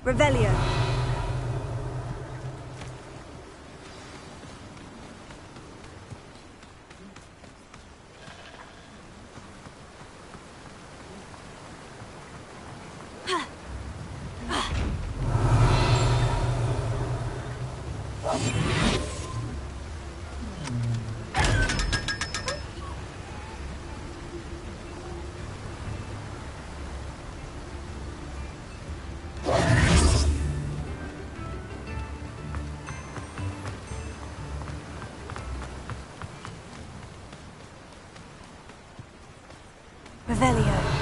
Revelio. Revelio.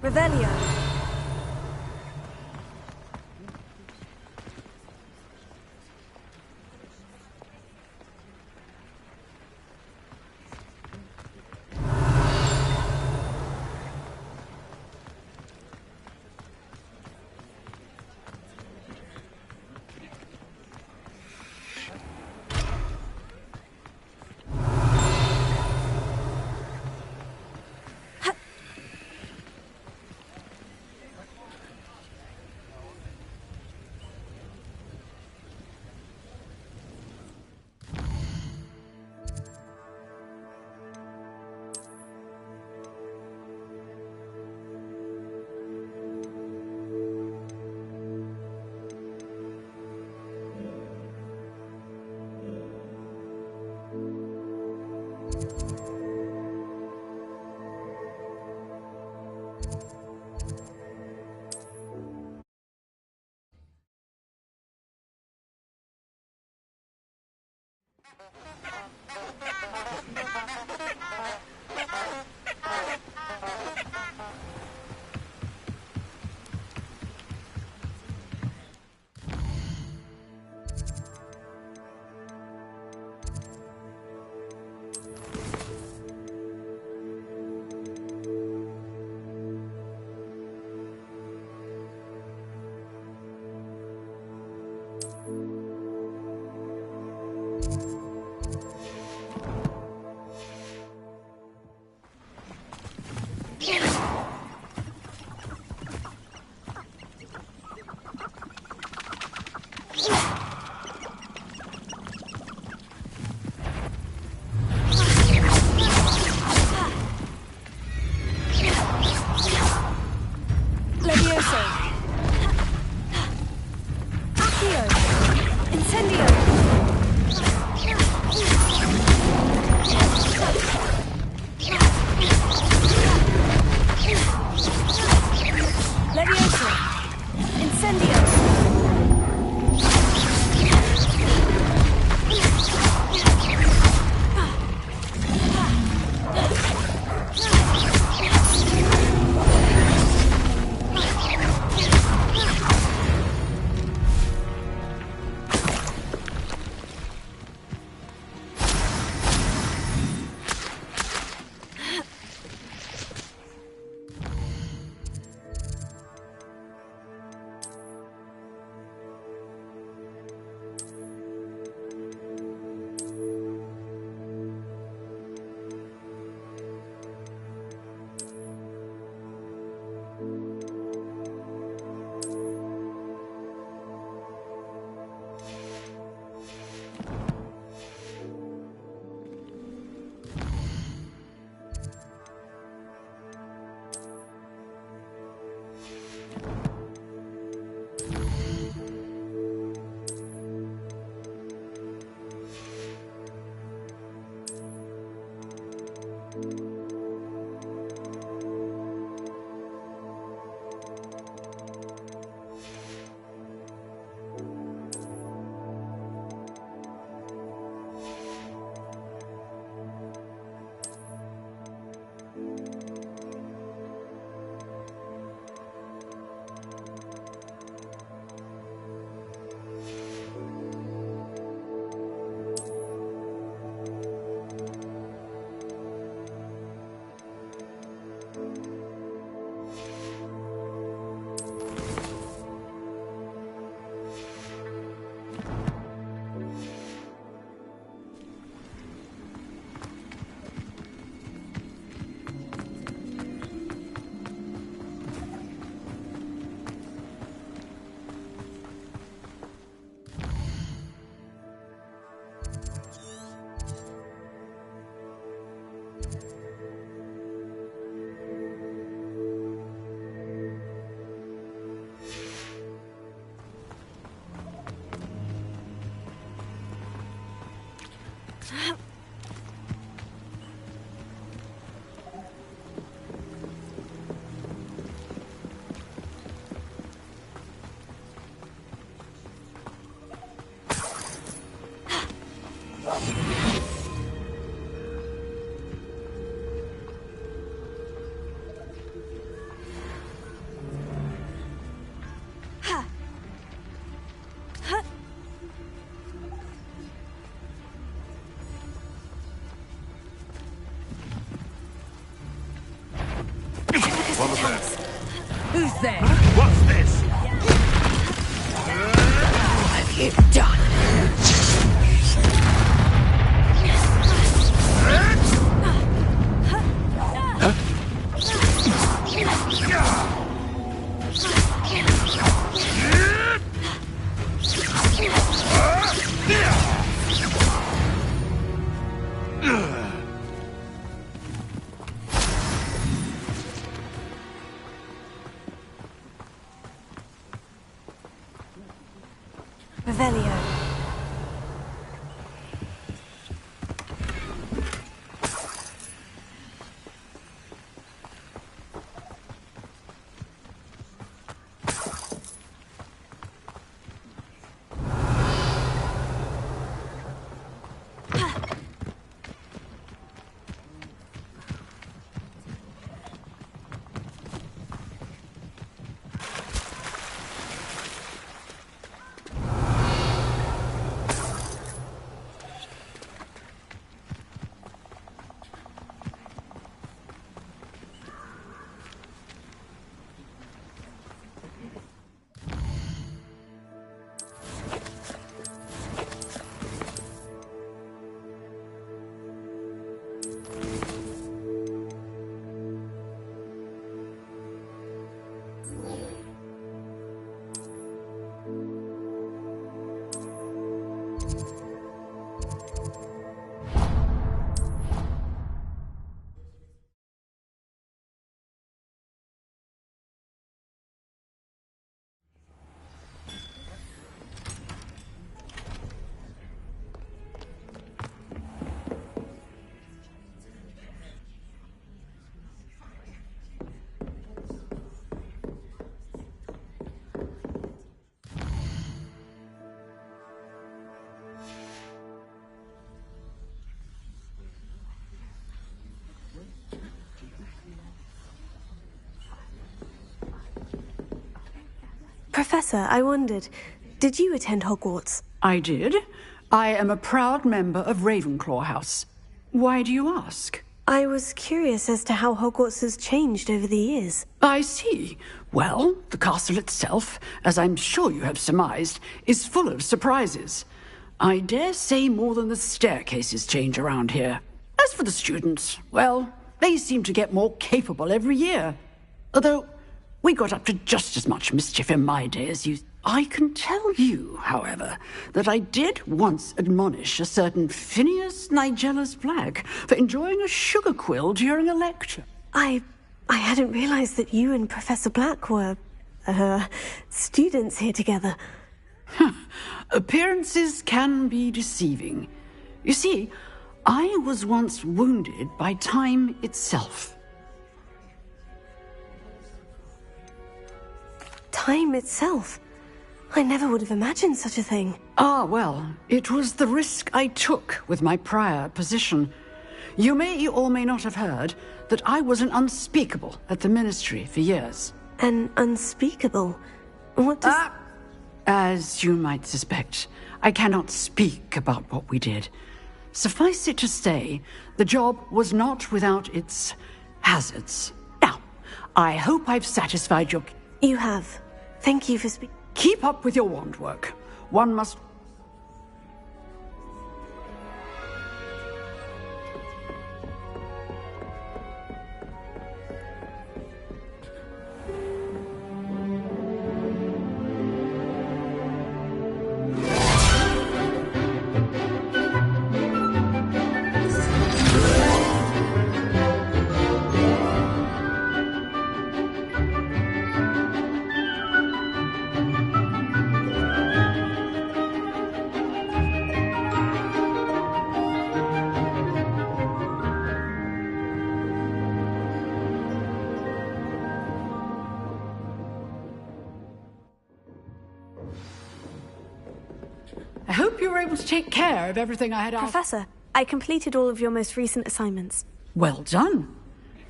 Revelio. there! What's this? What have you done? Revelio. Professor, I wondered, did you attend Hogwarts? I did. I am a proud member of Ravenclaw House. Why do you ask? I was curious as to how Hogwarts has changed over the years. I see. Well, the castle itself, as I'm sure you have surmised, is full of surprises. I dare say more than the staircases change around here. As for the students, well, they seem to get more capable every year. Although, we got up to just as much mischief in my day as you. I can tell you, however, that I did once admonish a certain Phineas Nigellus Black for enjoying a sugar quill during a lecture. I hadn't realized that you and Professor Black were, students here together. Appearances can be deceiving. You see, I was once wounded by time itself. Time itself? I never would have imagined such a thing. Ah, well, it was the risk I took with my prior position. You may or may not have heard that I was an unspeakable at the Ministry for years. An unspeakable? What does... As you might suspect, I cannot speak about what we did. Suffice it to say, the job was not without its hazards. Now, I hope I've satisfied your... You have. Thank you for speaking. Keep up with your wand work. One must... I hope you were able to take care of everything I had asked. Professor, I completed all of your most recent assignments. Well done.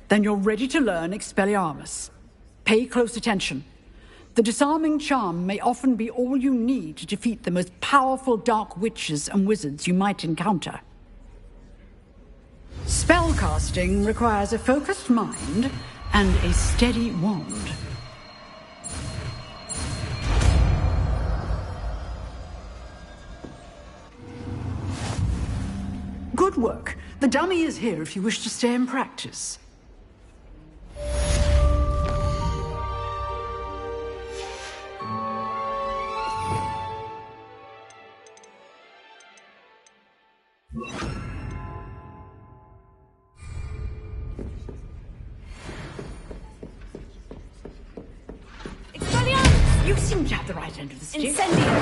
Then you're ready to learn Expelliarmus. Pay close attention. The disarming charm may often be all you need to defeat the most powerful dark witches and wizards you might encounter. Spellcasting requires a focused mind and a steady wand. Good work. The dummy is here if you wish to stay and practice. You seem to have the right end of the stick. Incendio!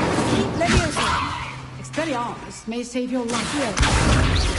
Leviosa! Expelliarmus may save your life. Expelliarmus!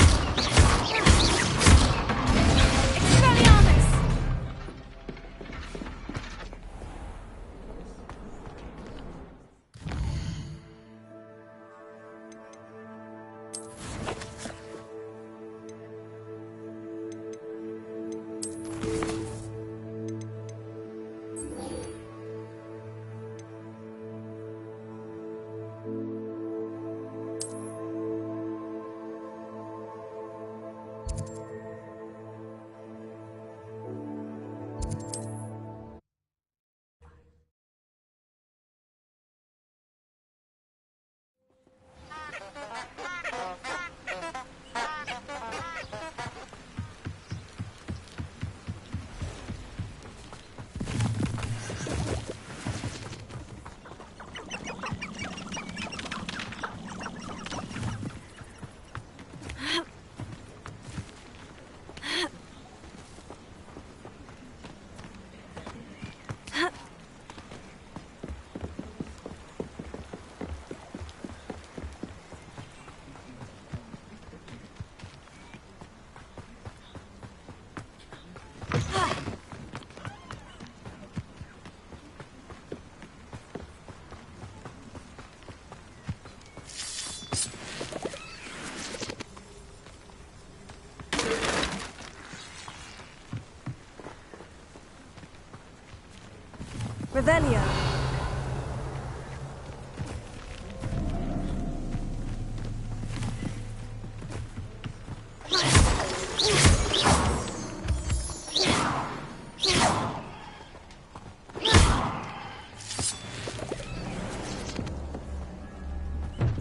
Revelio.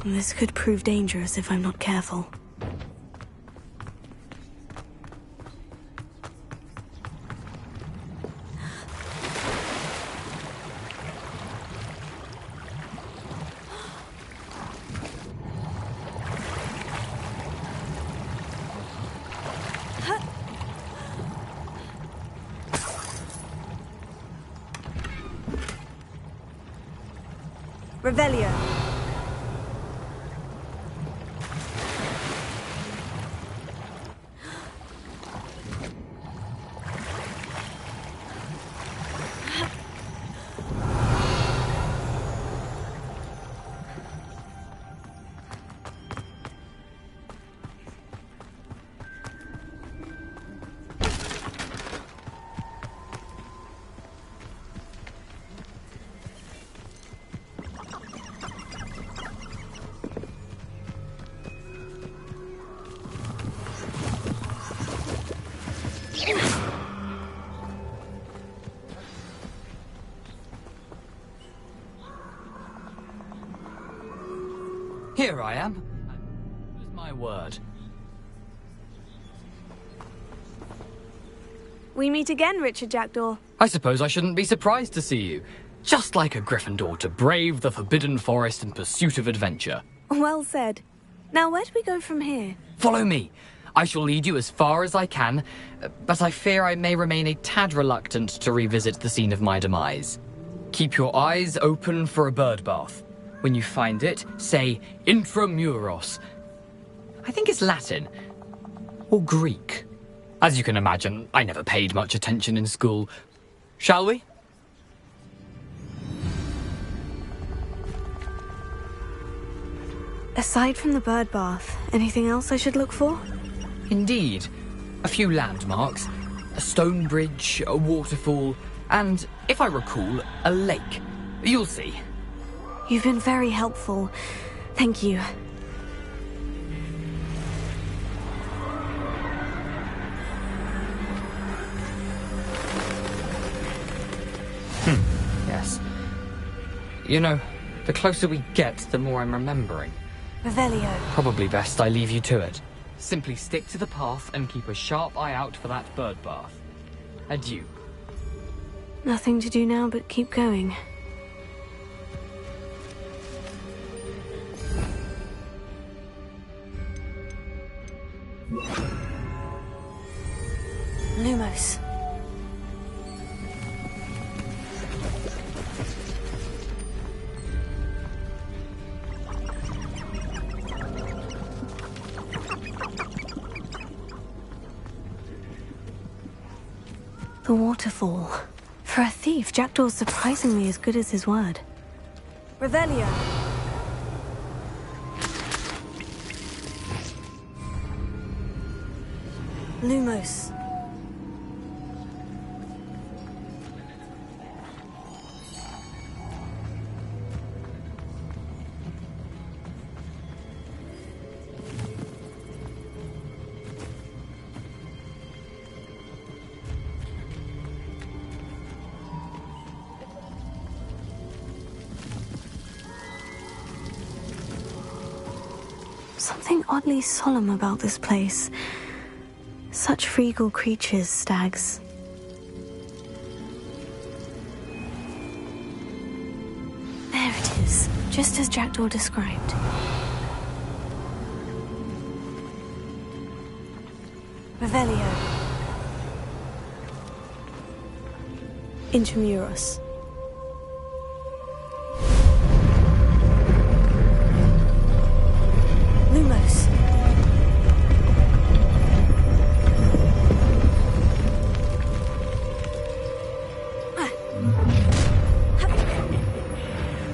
This could prove dangerous if I'm not careful. Revelio. Here I am. Here's my word. We meet again, Richard Jackdaw. I suppose I shouldn't be surprised to see you. Just like a Gryffindor to brave the Forbidden Forest in pursuit of adventure. Well said. Now, where do we go from here? Follow me. I shall lead you as far as I can, but I fear I may remain a tad reluctant to revisit the scene of my demise. Keep your eyes open for a bird bath. When you find it, say Intramuros. I think it's Latin. Or Greek. As you can imagine, I never paid much attention in school. Shall we? Aside from the bird bath, anything else I should look for? Indeed. A few landmarks. A stone bridge, a waterfall, and, if I recall, a lake. You'll see. You've been very helpful. Thank you. Yes. You know, the closer we get, the more I'm remembering. Revelio. Probably best I leave you to it. Simply stick to the path and keep a sharp eye out for that bird bath. Adieu. Nothing to do now but keep going. Lumos. The waterfall. For a thief, Jackdaw's surprisingly as good as his word. Revelio. Lumos. Something oddly solemn about this place. Such regal creatures, stags. There it is, just as Jackdaw described. Revelio. Intramuros. Lumos.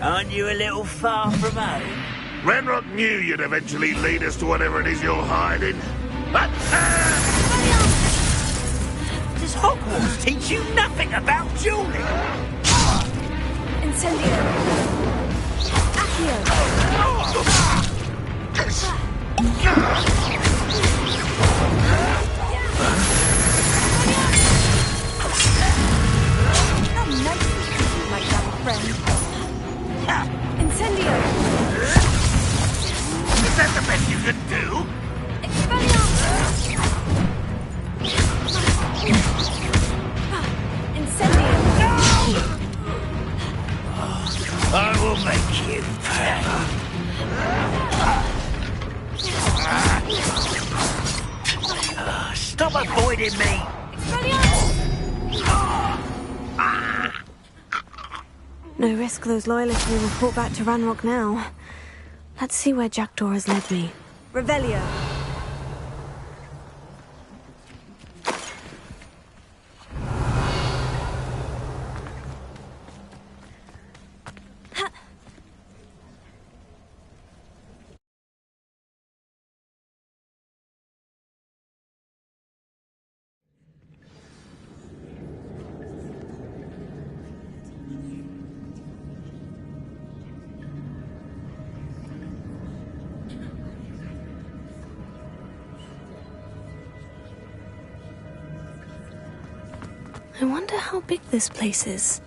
Aren't you a little far from home? Ranrock knew you'd eventually lead us to whatever it is you're hiding. Does Hogwarts teach you nothing about dueling? Incendio. Accio. How nice of you, my young friend. Incendio. Is that the best you can do? Incendio. I will make you pay. Stop avoiding me! No risk those loyalists will report back to Ranrock now. Let's see where Jackdaw has led me. Revelio. I wonder how big this place is.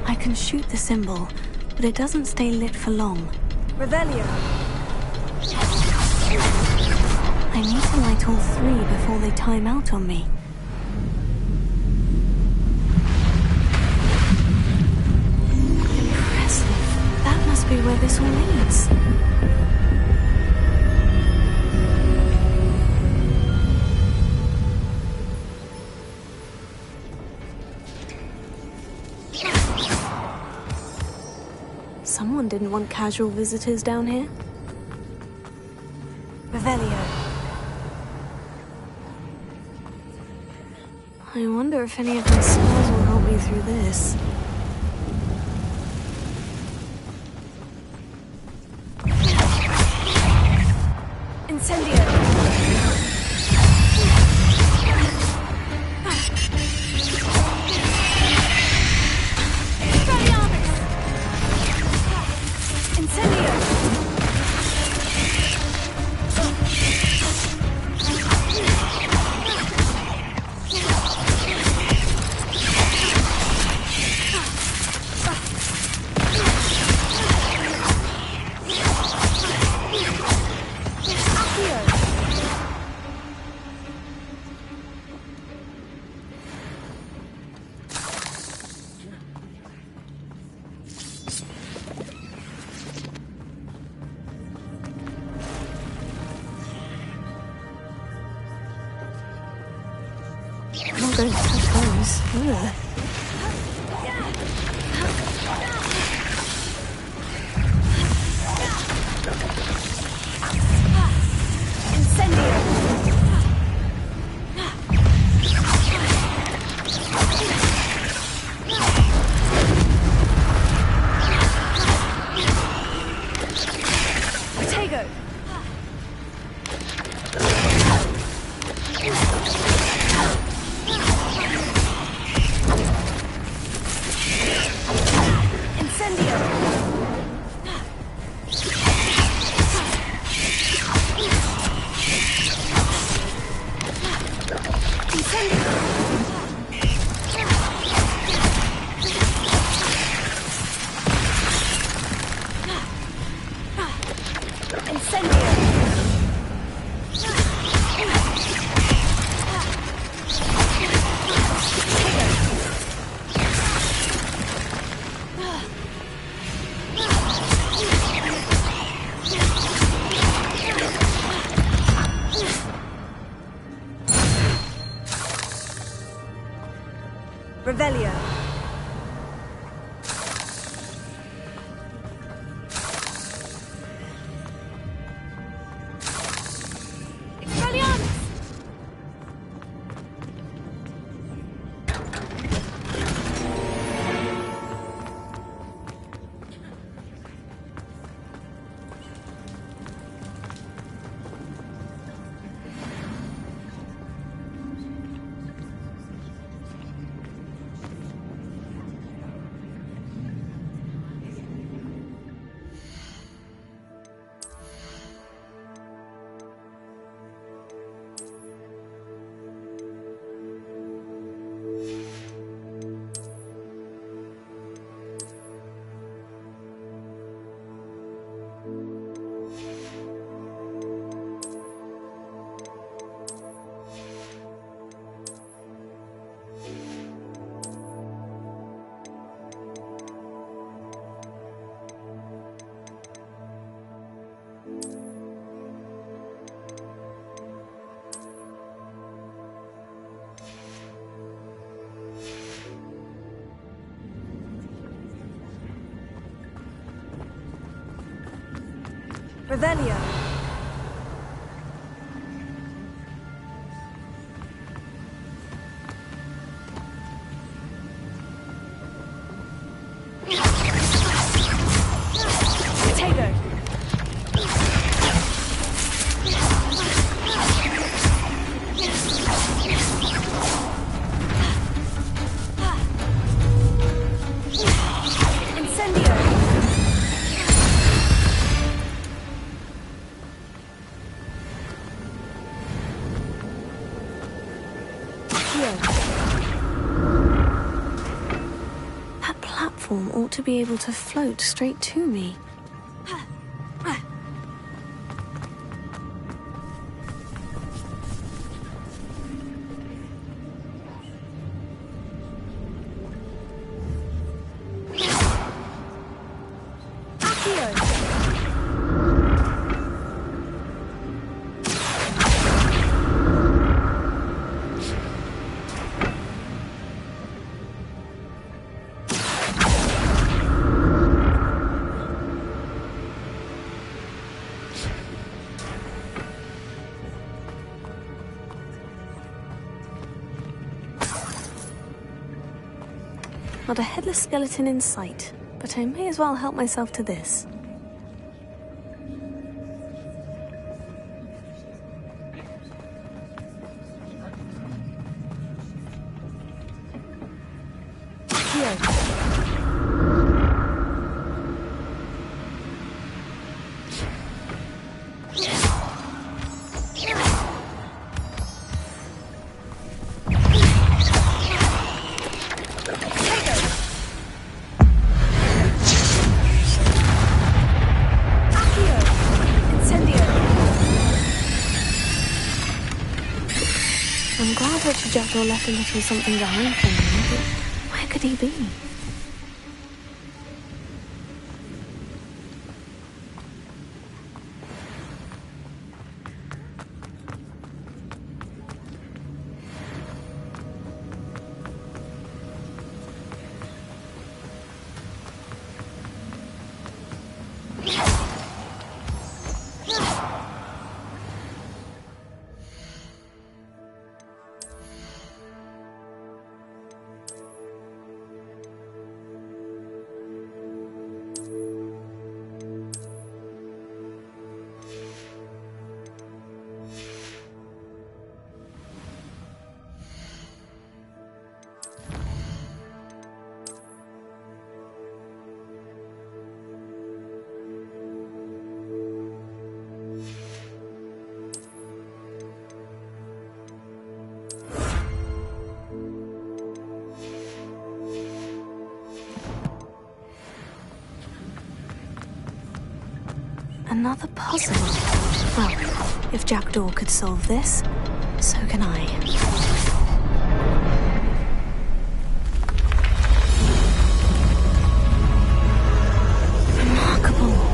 I can shoot the symbol, but it doesn't stay lit for long. Revelio. I need to light all three before they time out on me. Must be where this all leads. Someone didn't want casual visitors down here. Revelio. I wonder if any of my spells will help me through this. Incendio. Incendio. not going to touch those. Ugh. Revelio. Revelio. That platform ought to be able to float straight to me. Not a headless skeleton in sight, but I may as well help myself to this. I'm glad Richard Jackdaw left a little something behind for me, but where could he be? Another puzzle. Well, if Jackdaw could solve this, so can I. Remarkable.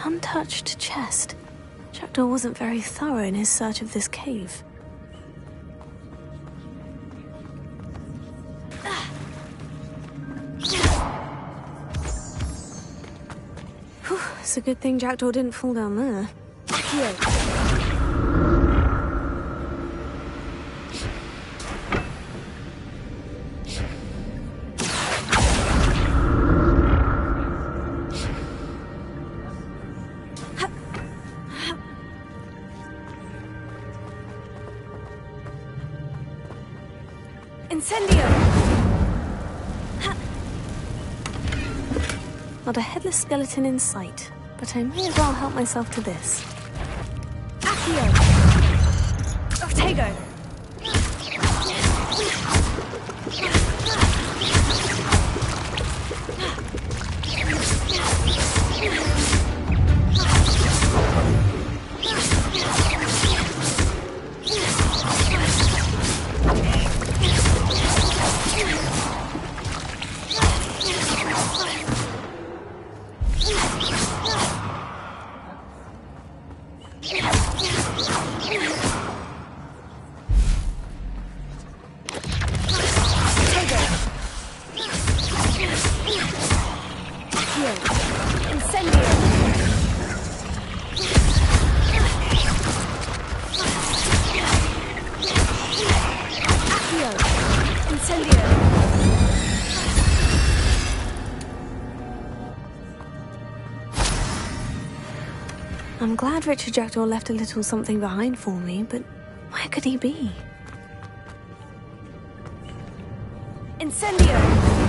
Untouched chest. Jackdaw wasn't very thorough in his search of this cave. Whew, it's a good thing Jackdaw didn't fall down there. Here. Incendio! Not a headless skeleton in sight, but I may as well help myself to this. Accio! Ortego! I'm glad Richard Jackdaw left a little something behind for me, but where could he be? Incendio!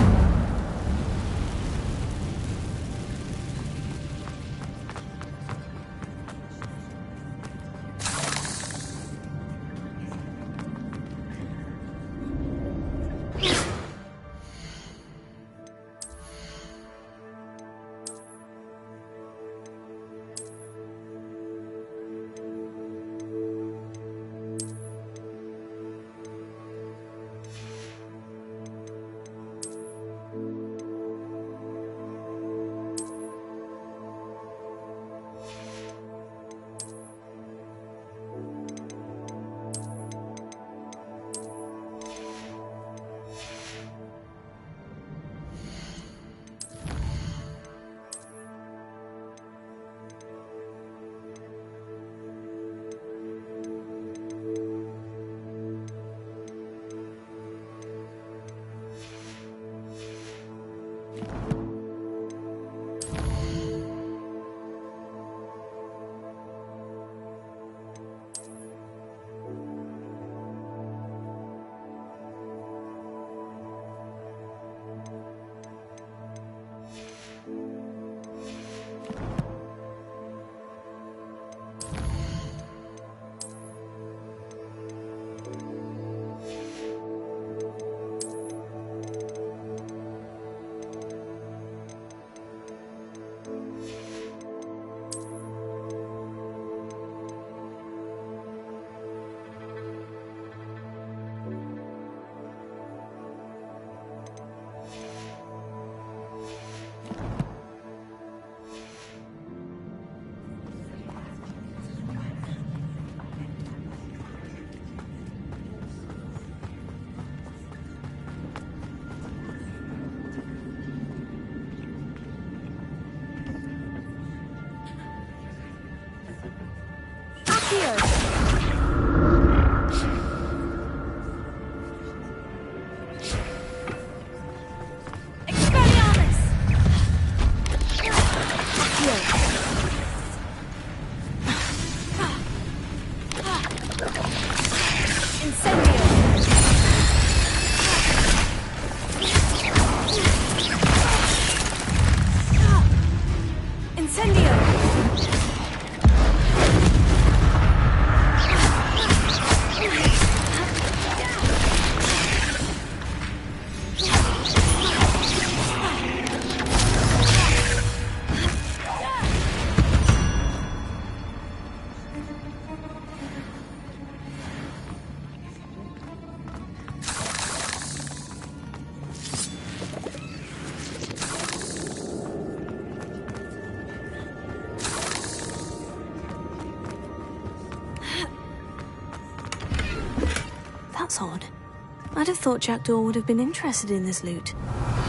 I'd have thought Jackdaw would have been interested in this loot.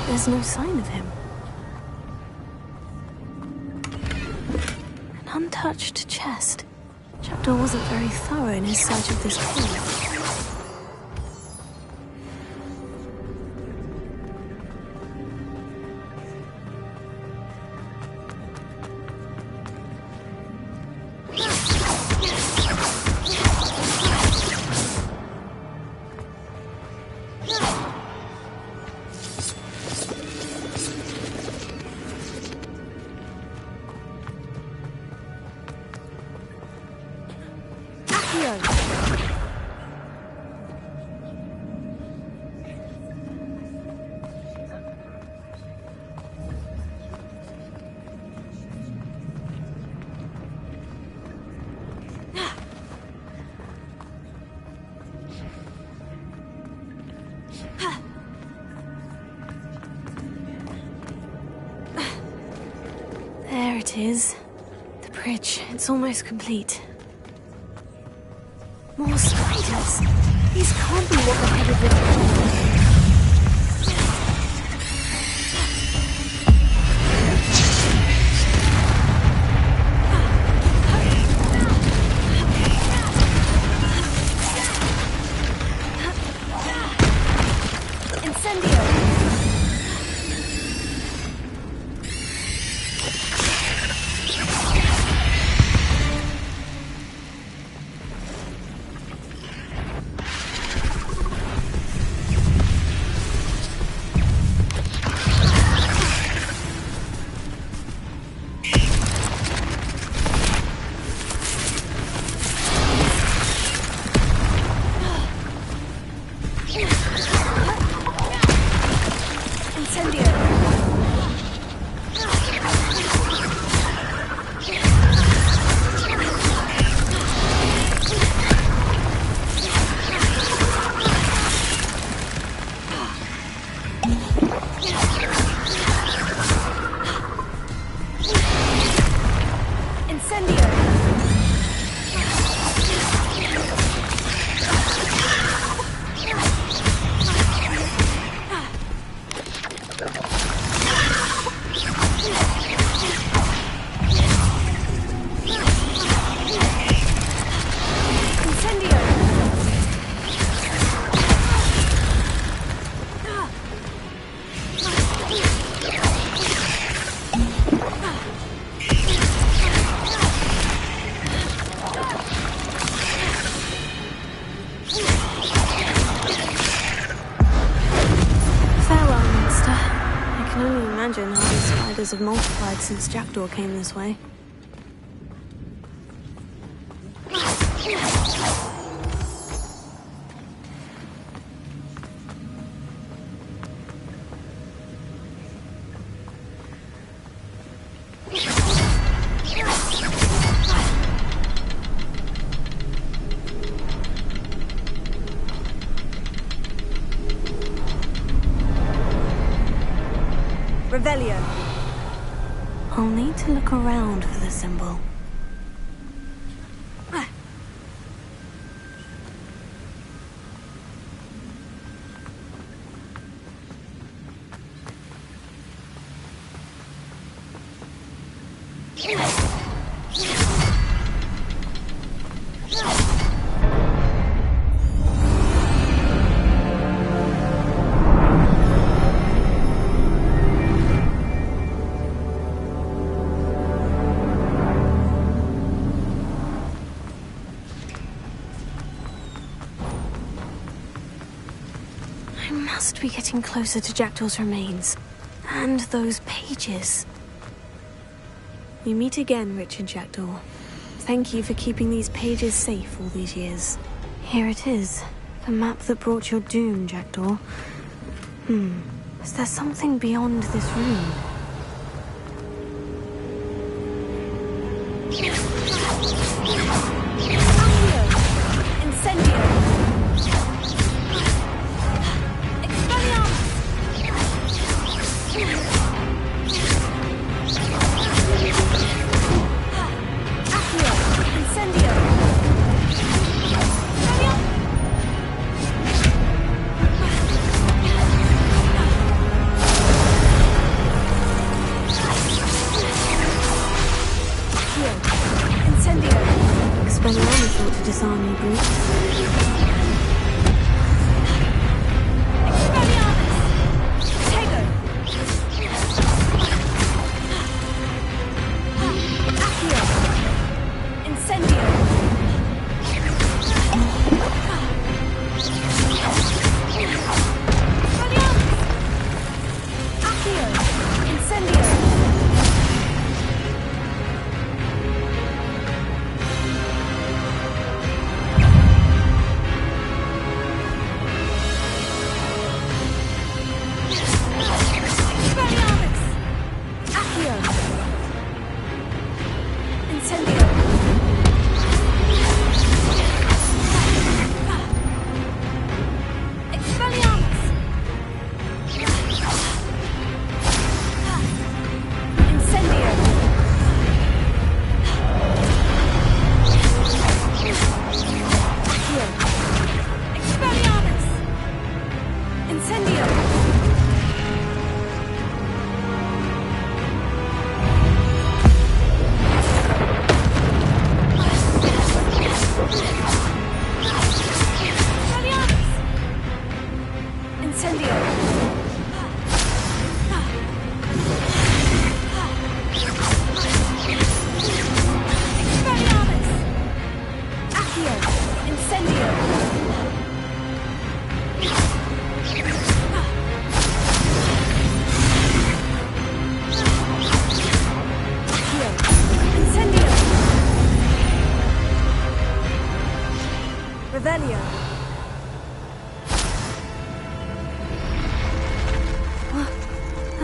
There's no sign of him. An untouched chest. Jackdaw wasn't very thorough in his search of this cave. There it is. The bridge. It's almost complete. More spiders. These can't be what the head of this. Have multiplied since Jackdaw came this way. Revelio. I'll need to look around for the symbol. Must be getting closer to Jackdaw's remains. And those pages. We meet again, Richard Jackdaw. Thank you for keeping these pages safe all these years. Here it is. The map that brought your doom, Jackdaw. Is there something beyond this room?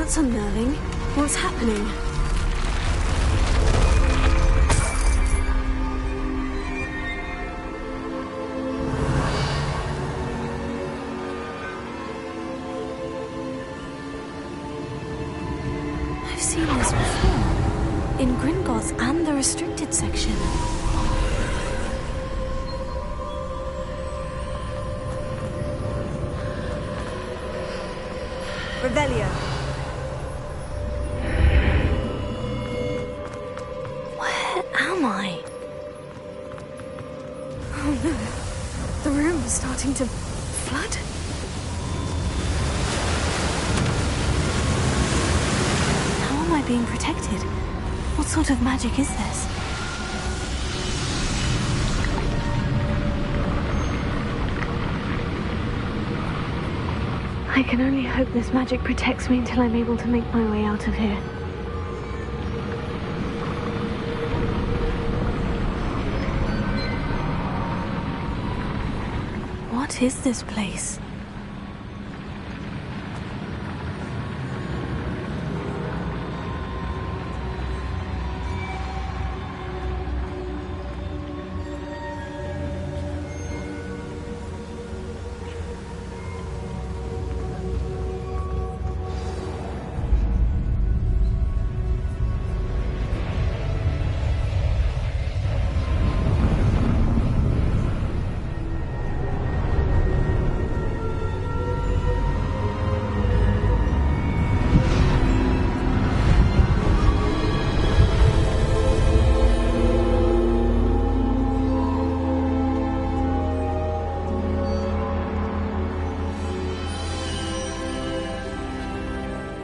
That's unnerving. What's happening? I've seen this before. In Gringotts and the restricted section. Revelio. Where am I? Oh no. The room is starting to flood. How am I being protected? What sort of magic is this? I can only hope this magic protects me until I'm able to make my way out of here. What is this place?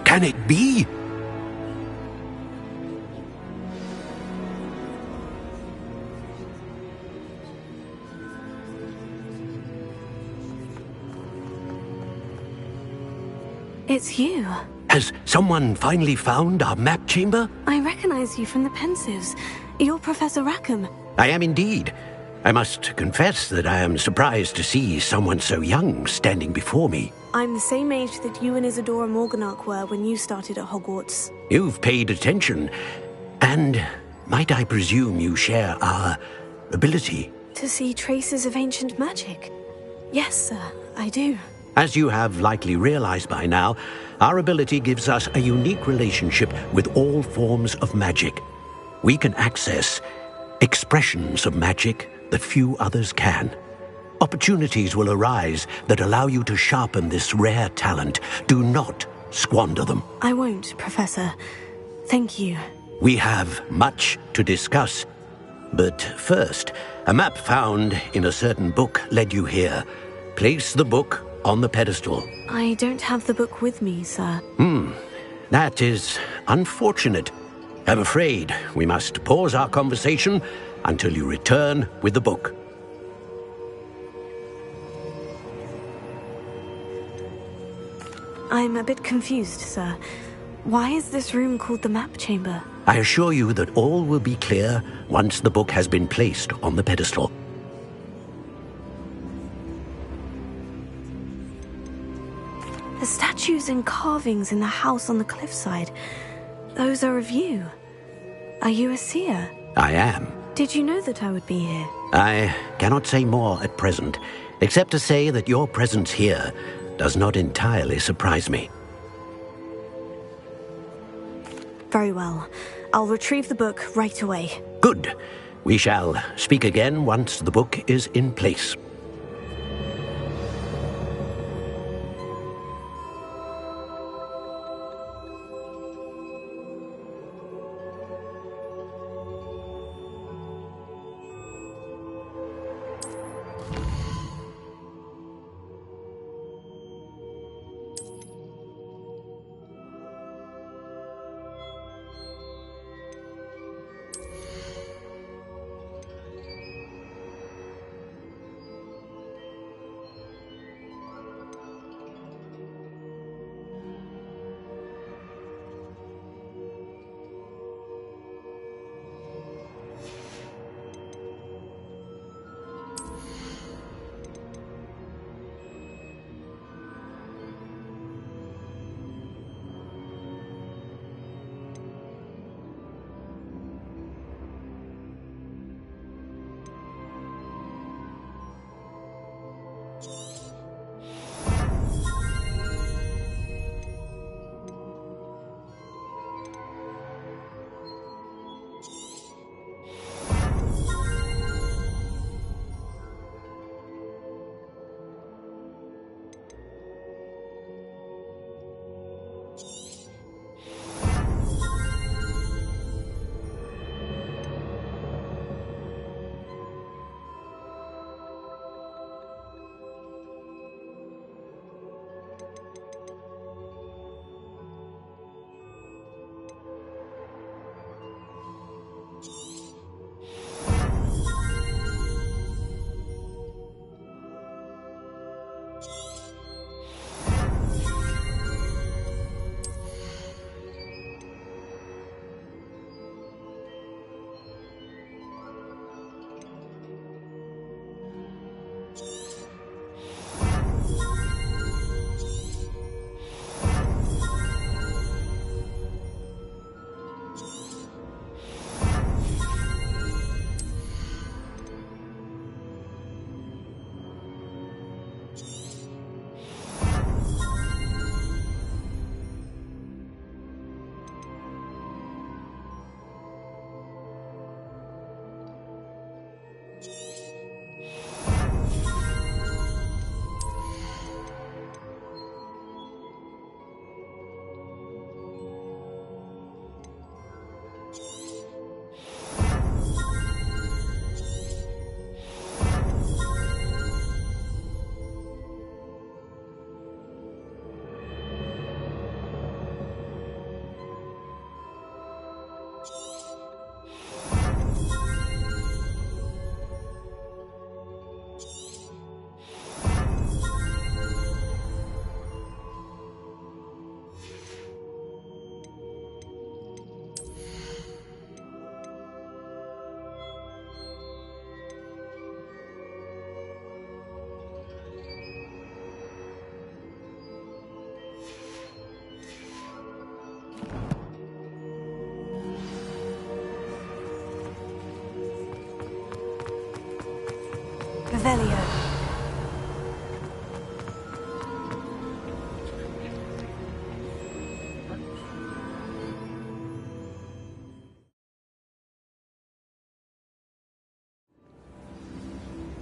Can it be? It's you. Has someone finally found our map chamber? I recognize you from the Pensives. You're Professor Rackham. I am indeed. I must confess that I am surprised to see someone so young standing before me. I'm the same age that you and Isadora Morganach were when you started at Hogwarts. You've paid attention. And might I presume you share our ability? To see traces of ancient magic? Yes, sir, I do. As you have likely realized by now, our ability gives us a unique relationship with all forms of magic. We can access expressions of magic that few others can. Opportunities will arise that allow you to sharpen this rare talent. Do not squander them. I won't, Professor. Thank you. We have much to discuss. But first, a map found in a certain book led you here. Place the book on the pedestal. I don't have the book with me, sir. That is unfortunate. I'm afraid we must pause our conversation until you return with the book. I'm a bit confused, sir. Why is this room called the map chamber? I assure you that all will be clear once the book has been placed on the pedestal. The statues and carvings in the house on the cliffside, those are of you. Are you a seer? I am. Did you know that I would be here? I cannot say more at present, except to say that your presence here does not entirely surprise me. Very well. I'll retrieve the book right away. Good. We shall speak again once the book is in place. Revelio.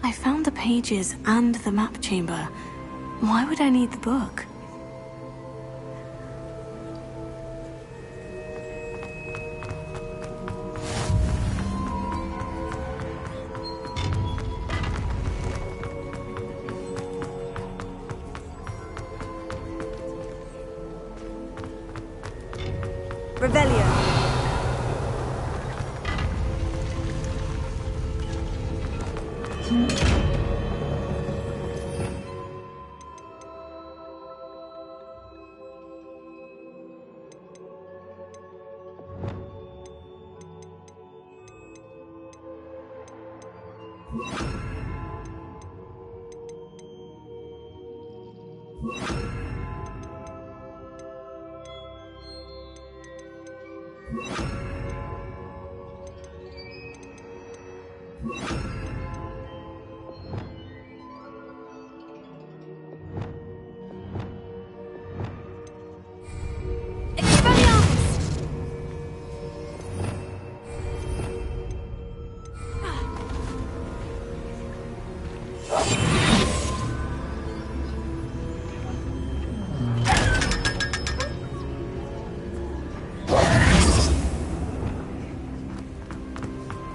I found the pages and the map chamber. Why would I need the book? Revelio.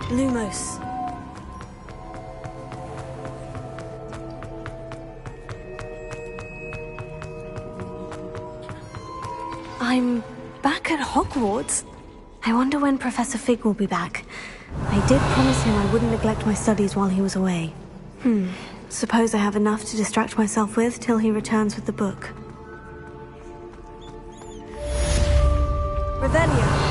Lumos. I'm back at Hogwarts. I wonder when Professor Fig will be back. I did promise him I wouldn't neglect my studies while he was away. Suppose I have enough to distract myself with till he returns with the book. Revelio.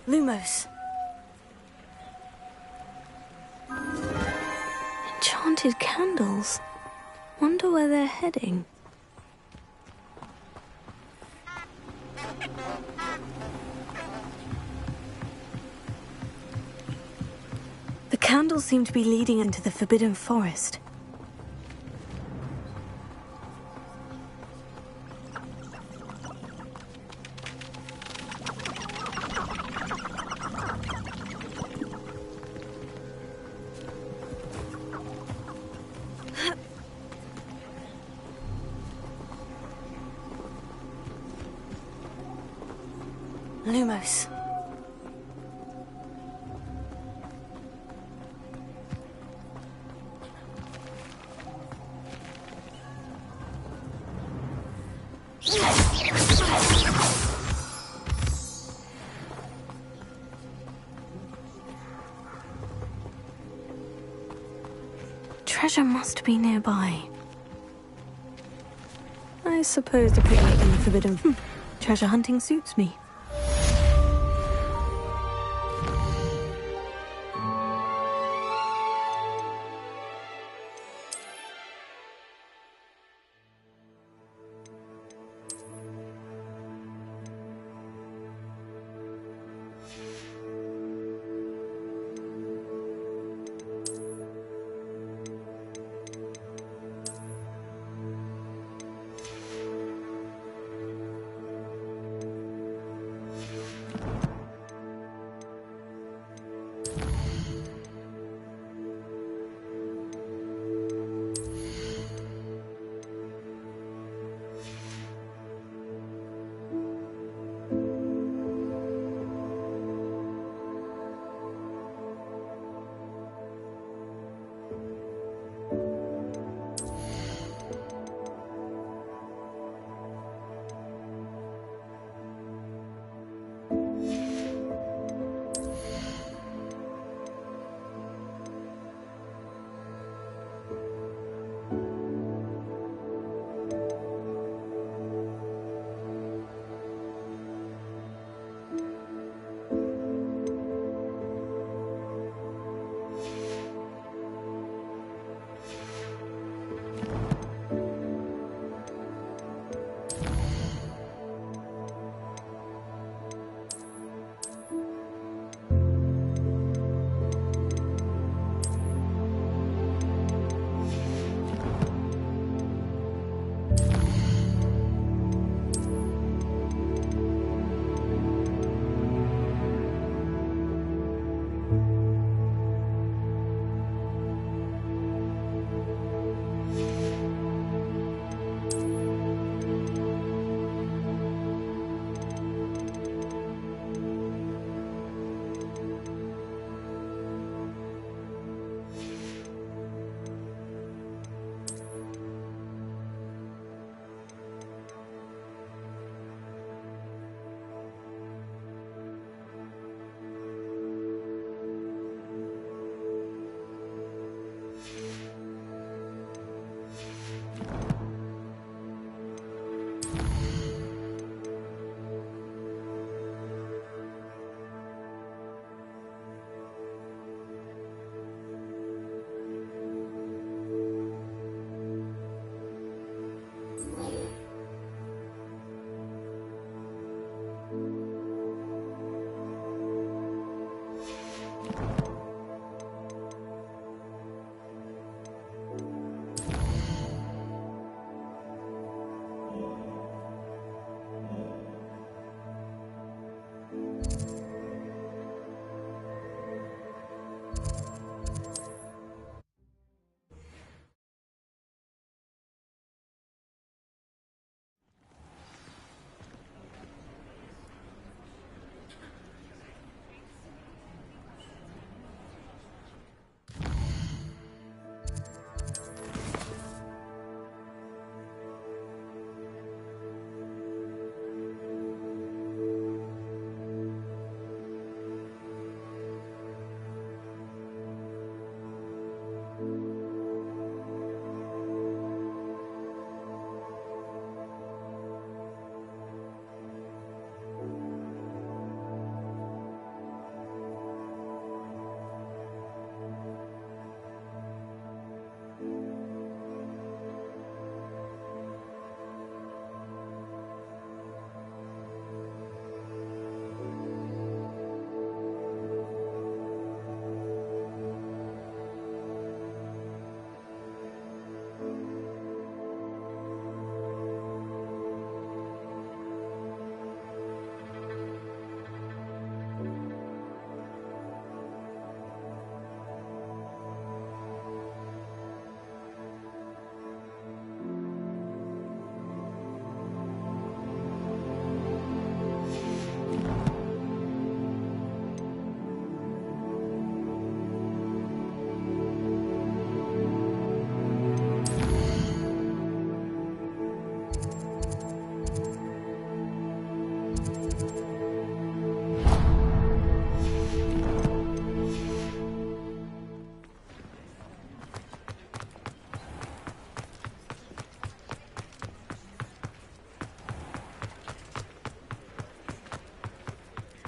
Lumos. Enchanted candles. Wonder where they're heading. The candles seem to be leading into the Forbidden Forest. Lumos. Treasure must be nearby. I suppose the picnic in the Forbidden treasure hunting suits me.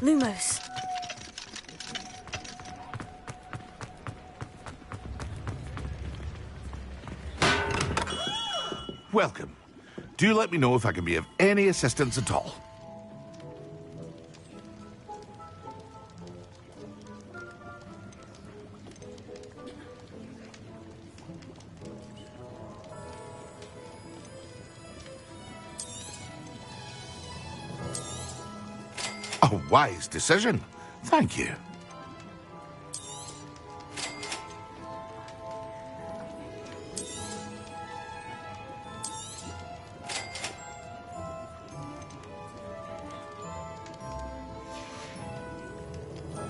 Lumos. Welcome. Do let me know if I can be of any assistance at all. A wise decision. Thank you.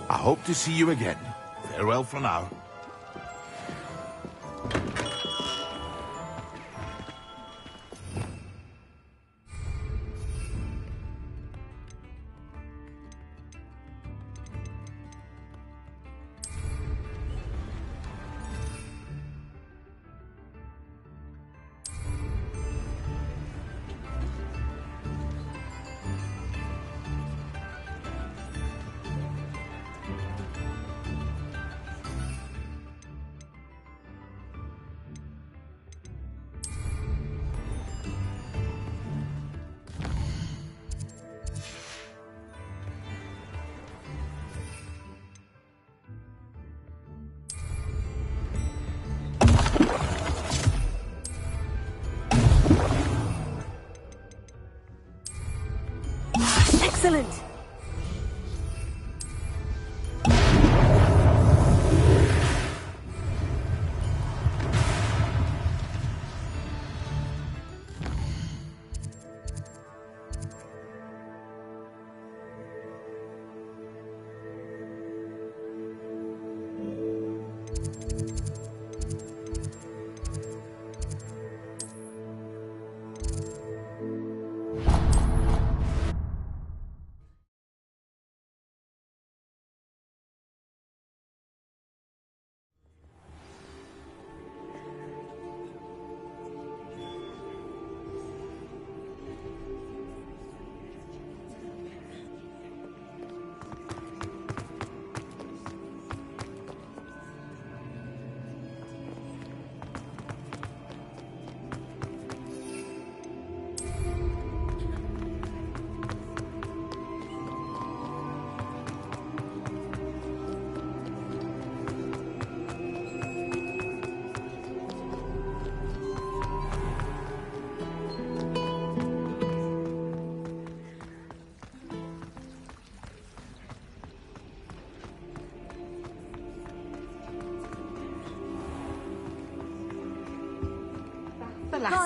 I hope to see you again. Farewell for now. Excellent!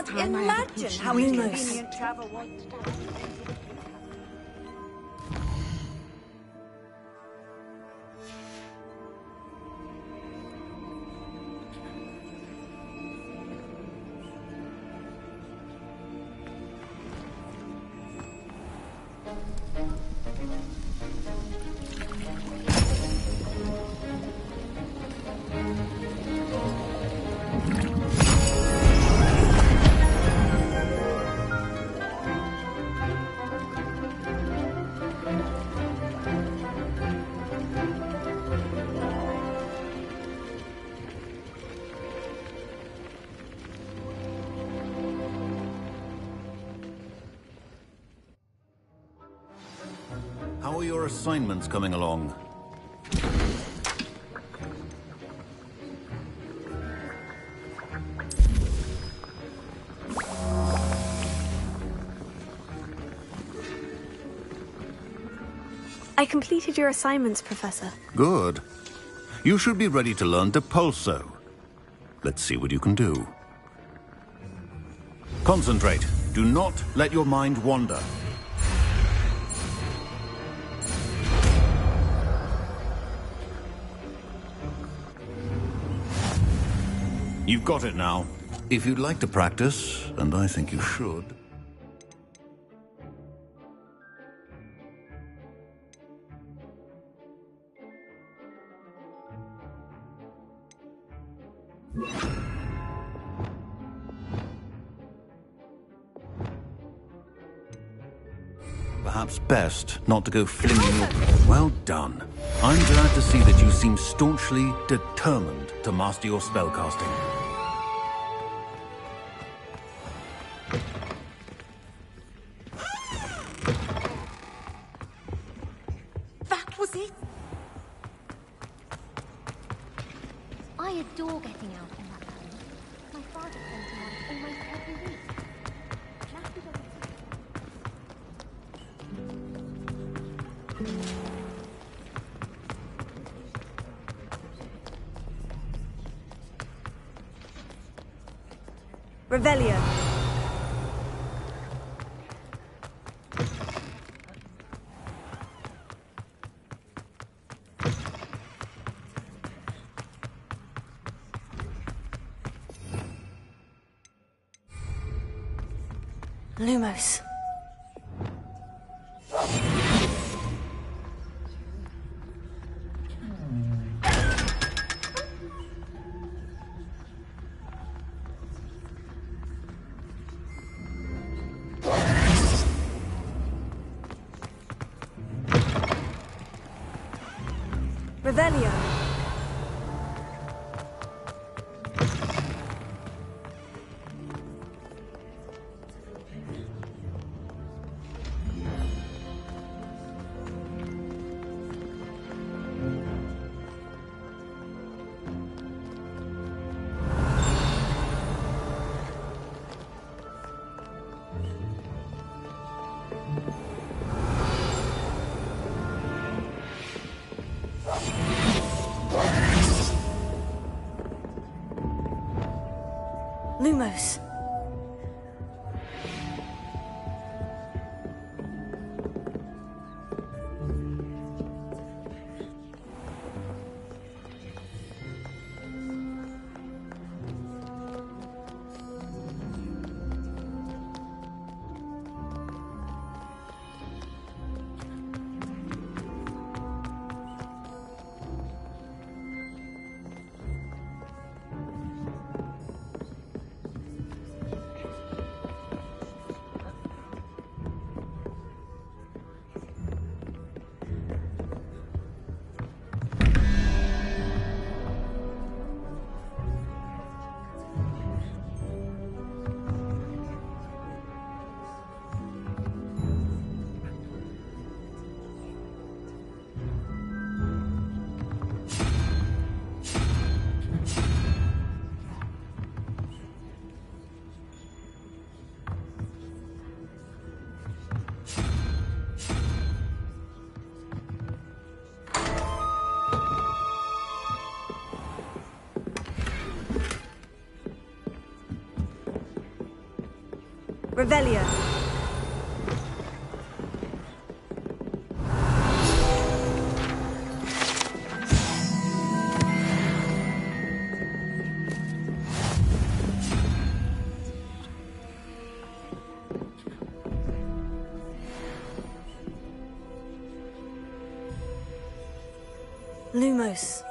Can't imagine how inconvenient travel was. How are your assignments coming along? I completed your assignments, Professor. Good. You should be ready to learn Depulso. Let's see what you can do. Concentrate. Do not let your mind wander. You've got it now. If you'd like to practice, and I think you should... Perhaps best not to go flinging your... Well done. I'm glad to see that you seem staunchly determined to master your spellcasting. That was it. I adore getting out in that land. My father sends me out almost every week. Matthew doesn't. Revelio. Lumos. Revelio. Lumos. Revelio. Lumos.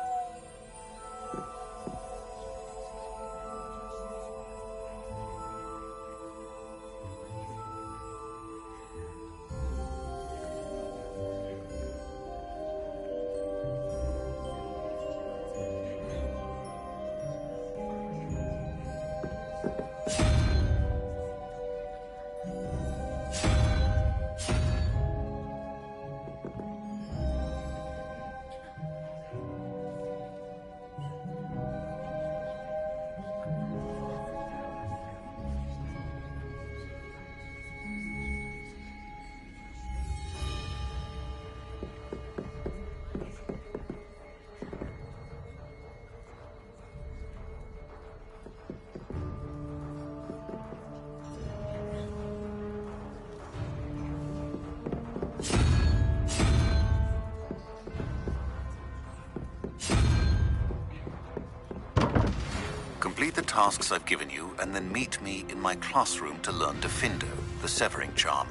Complete the tasks I've given you, and then meet me in my classroom to learn Defindo, the severing charm.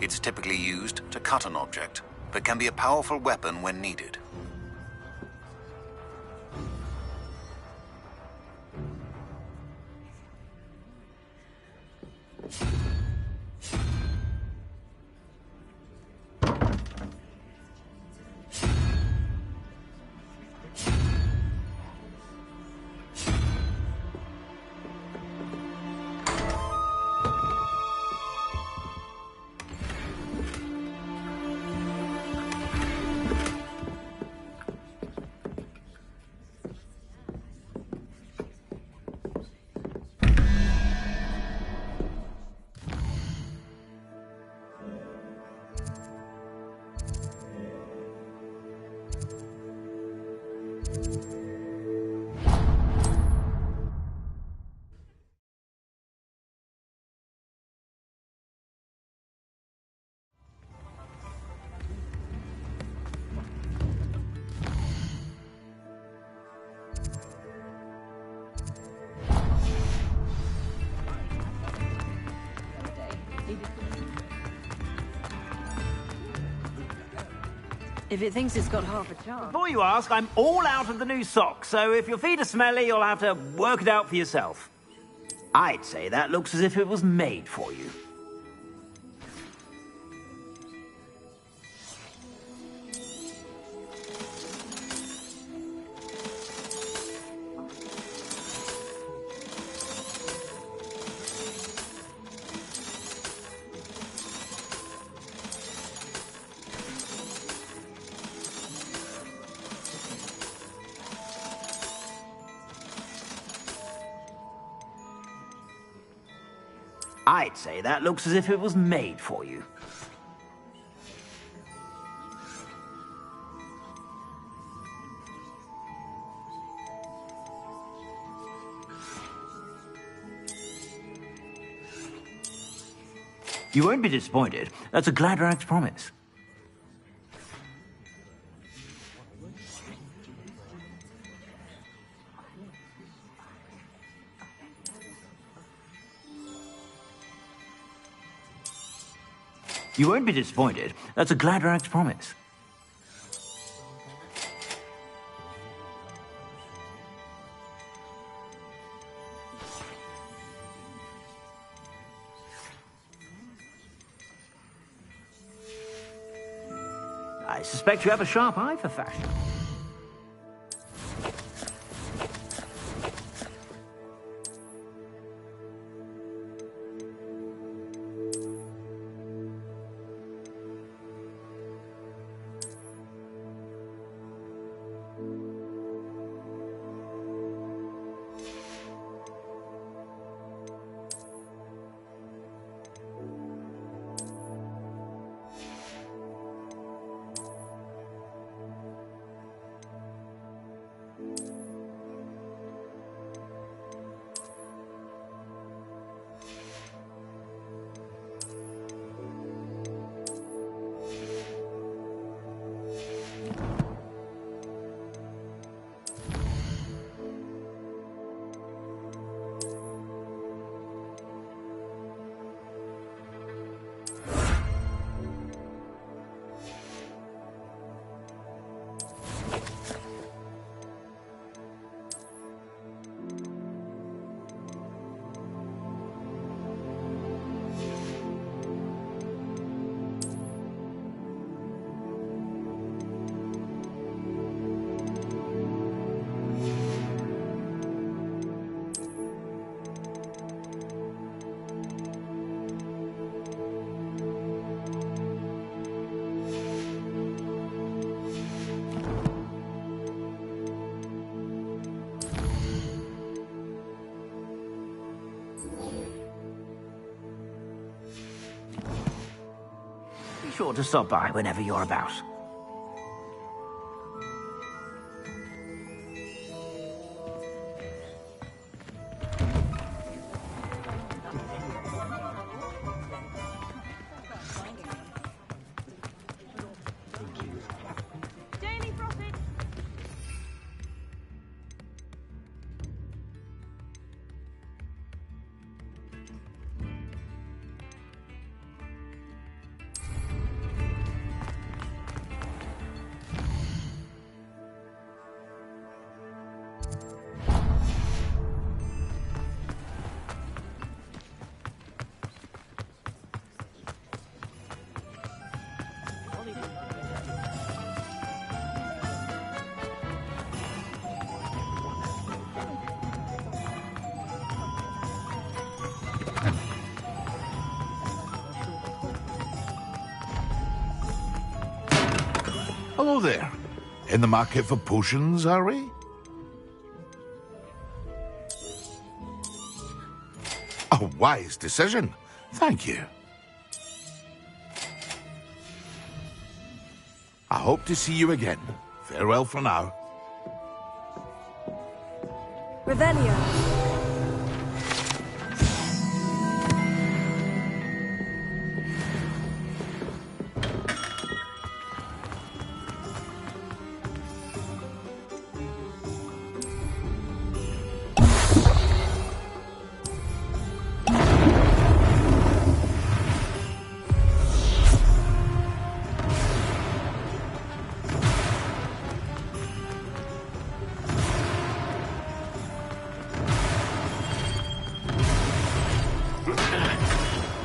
It's typically used to cut an object, but can be a powerful weapon when needed. If it thinks it's got half a chance. Before you ask, I'm all out of the new socks, so if your feet are smelly, you'll have to work it out for yourself. I'd say that looks as if it was made for you. I'd say that looks as if it was made for you. You won't be disappointed. That's a Gladrax promise. You won't be disappointed. That's a Gladrax promise. I suspect you have a sharp eye for fashion. Be sure to stop by whenever you're about. Hello there. In the market for potions, are we? A wise decision. Thank you. I hope to see you again. Farewell for now. Revelio.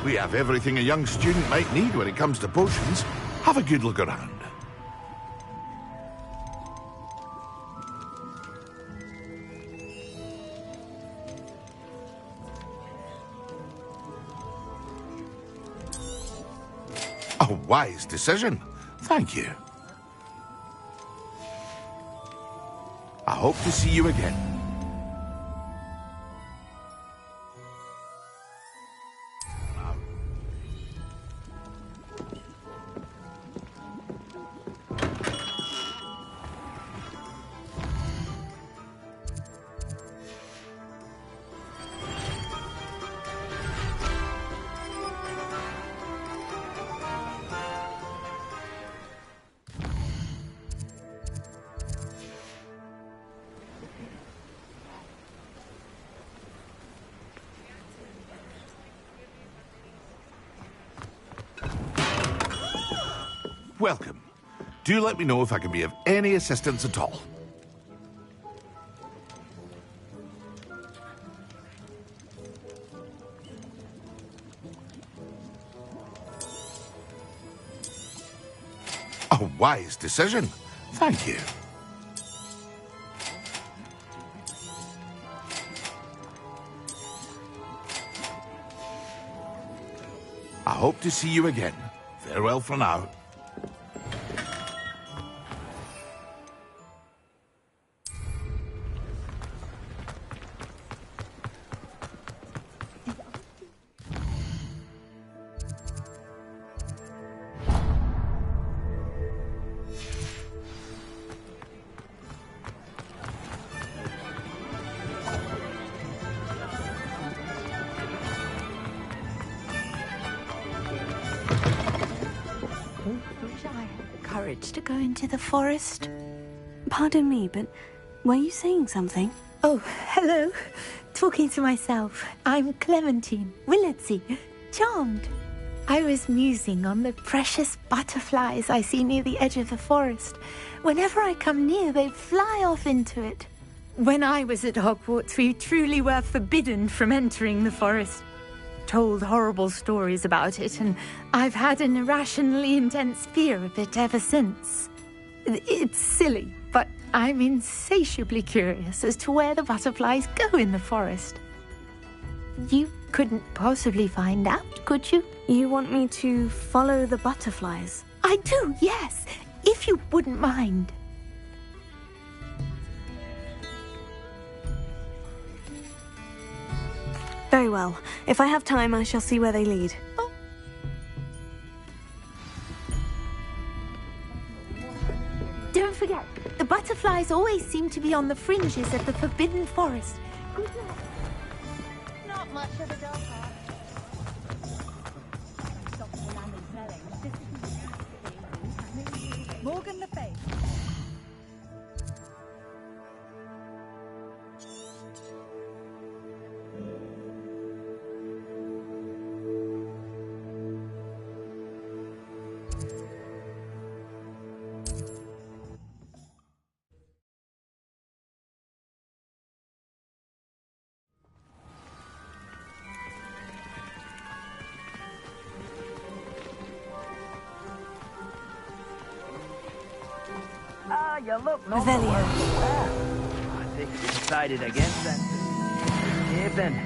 We have everything a young student might need when it comes to potions. Have a good look around. A wise decision. Thank you. I hope to see you again. Welcome. Do let me know if I can be of any assistance at all. A wise decision. Thank you. I hope to see you again. Farewell for now. To go into the forest. Pardon me, but were you saying something? Oh, hello. Talking to myself. I'm Clementine Willardsey. Charmed. I was musing on the precious butterflies I see near the edge of the forest. Whenever I come near, they fly off into it. When I was at Hogwarts, we truly were forbidden from entering the forest. Told horrible stories about it, and I've had an irrationally intense fear of it ever since. It's silly, but I'm insatiably curious as to where the butterflies go in the forest. You couldn't possibly find out, could you? You want me to follow the butterflies? I do, yes, if you wouldn't mind. Very well. If I have time, I shall see where they lead. Oh. Don't forget, the butterflies always seem to be on the fringes of the Forbidden Forest. Good luck. Not much of a dog park. Morgan Le Fay. You look Revelio. I think you decided against that. Here, then.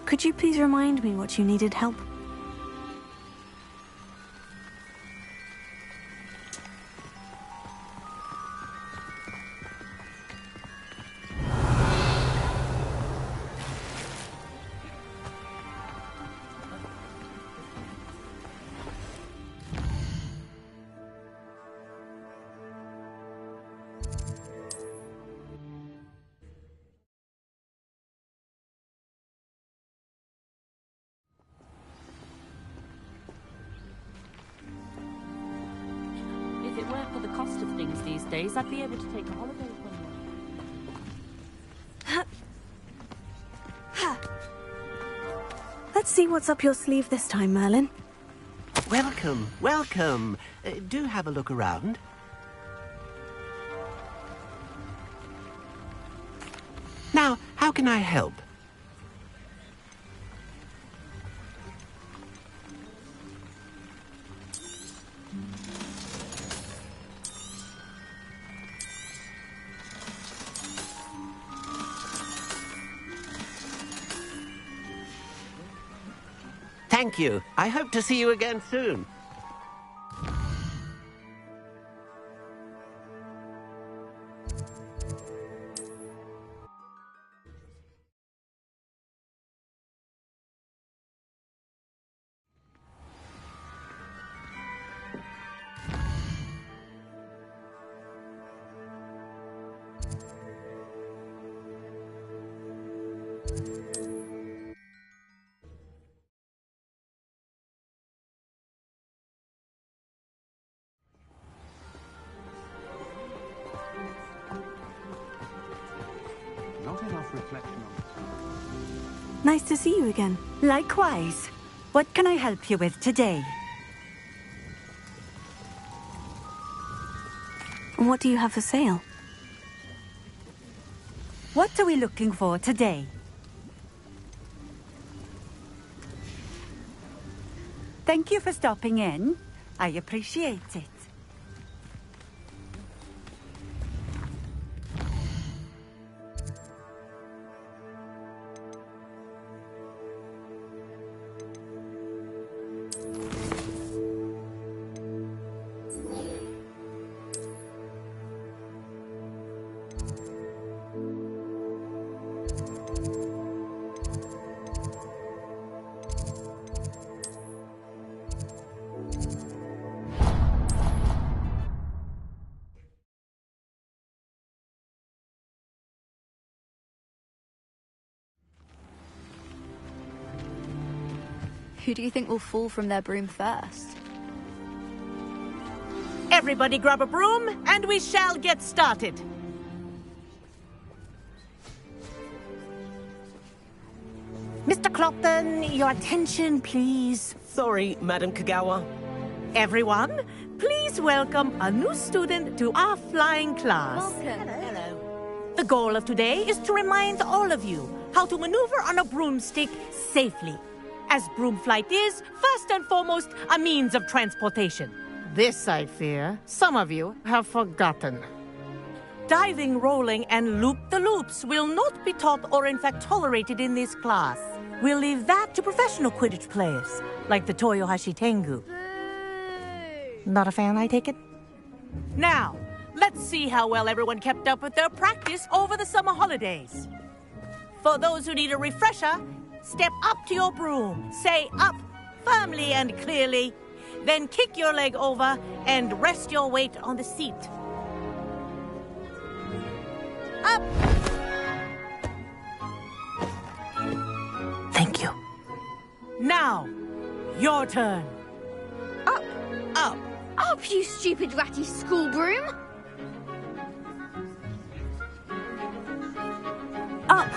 Could you please remind me what you needed help? If it weren't for the cost of things these days, I'd be able to take a holiday Let's see what's up your sleeve this time, Merlin. Welcome, welcome. Do have a look around. Now, how can I help? Thank you. I hope to see you again soon. Not enough reflection on Nice to see you again. Likewise. What can I help you with today? What do you have for sale? What are we looking for today? Thank you for stopping in. I appreciate it. Who do you think will fall from their broom first? Everybody grab a broom, and we shall get started. Mr. Clopton, your attention, please. Sorry, Madam Kagawa. Everyone, please welcome a new student to our flying class. Welcome. Hello. The goal of today is to remind all of you how to maneuver on a broomstick safely, as broom flight is, first and foremost, a means of transportation. This, I fear, some of you have forgotten. Diving, rolling, and loop-the-loops will not be taught or in fact tolerated in this class. We'll leave that to professional Quidditch players, like the Toyohashi Tengu. Not a fan, I take it? Now, let's see how well everyone kept up with their practice over the summer holidays. For those who need a refresher, step up to your broom, say up firmly and clearly, then kick your leg over and rest your weight on the seat. Up! Thank you. Now, your turn. Up! Up! Up, you stupid ratty school broom! Up!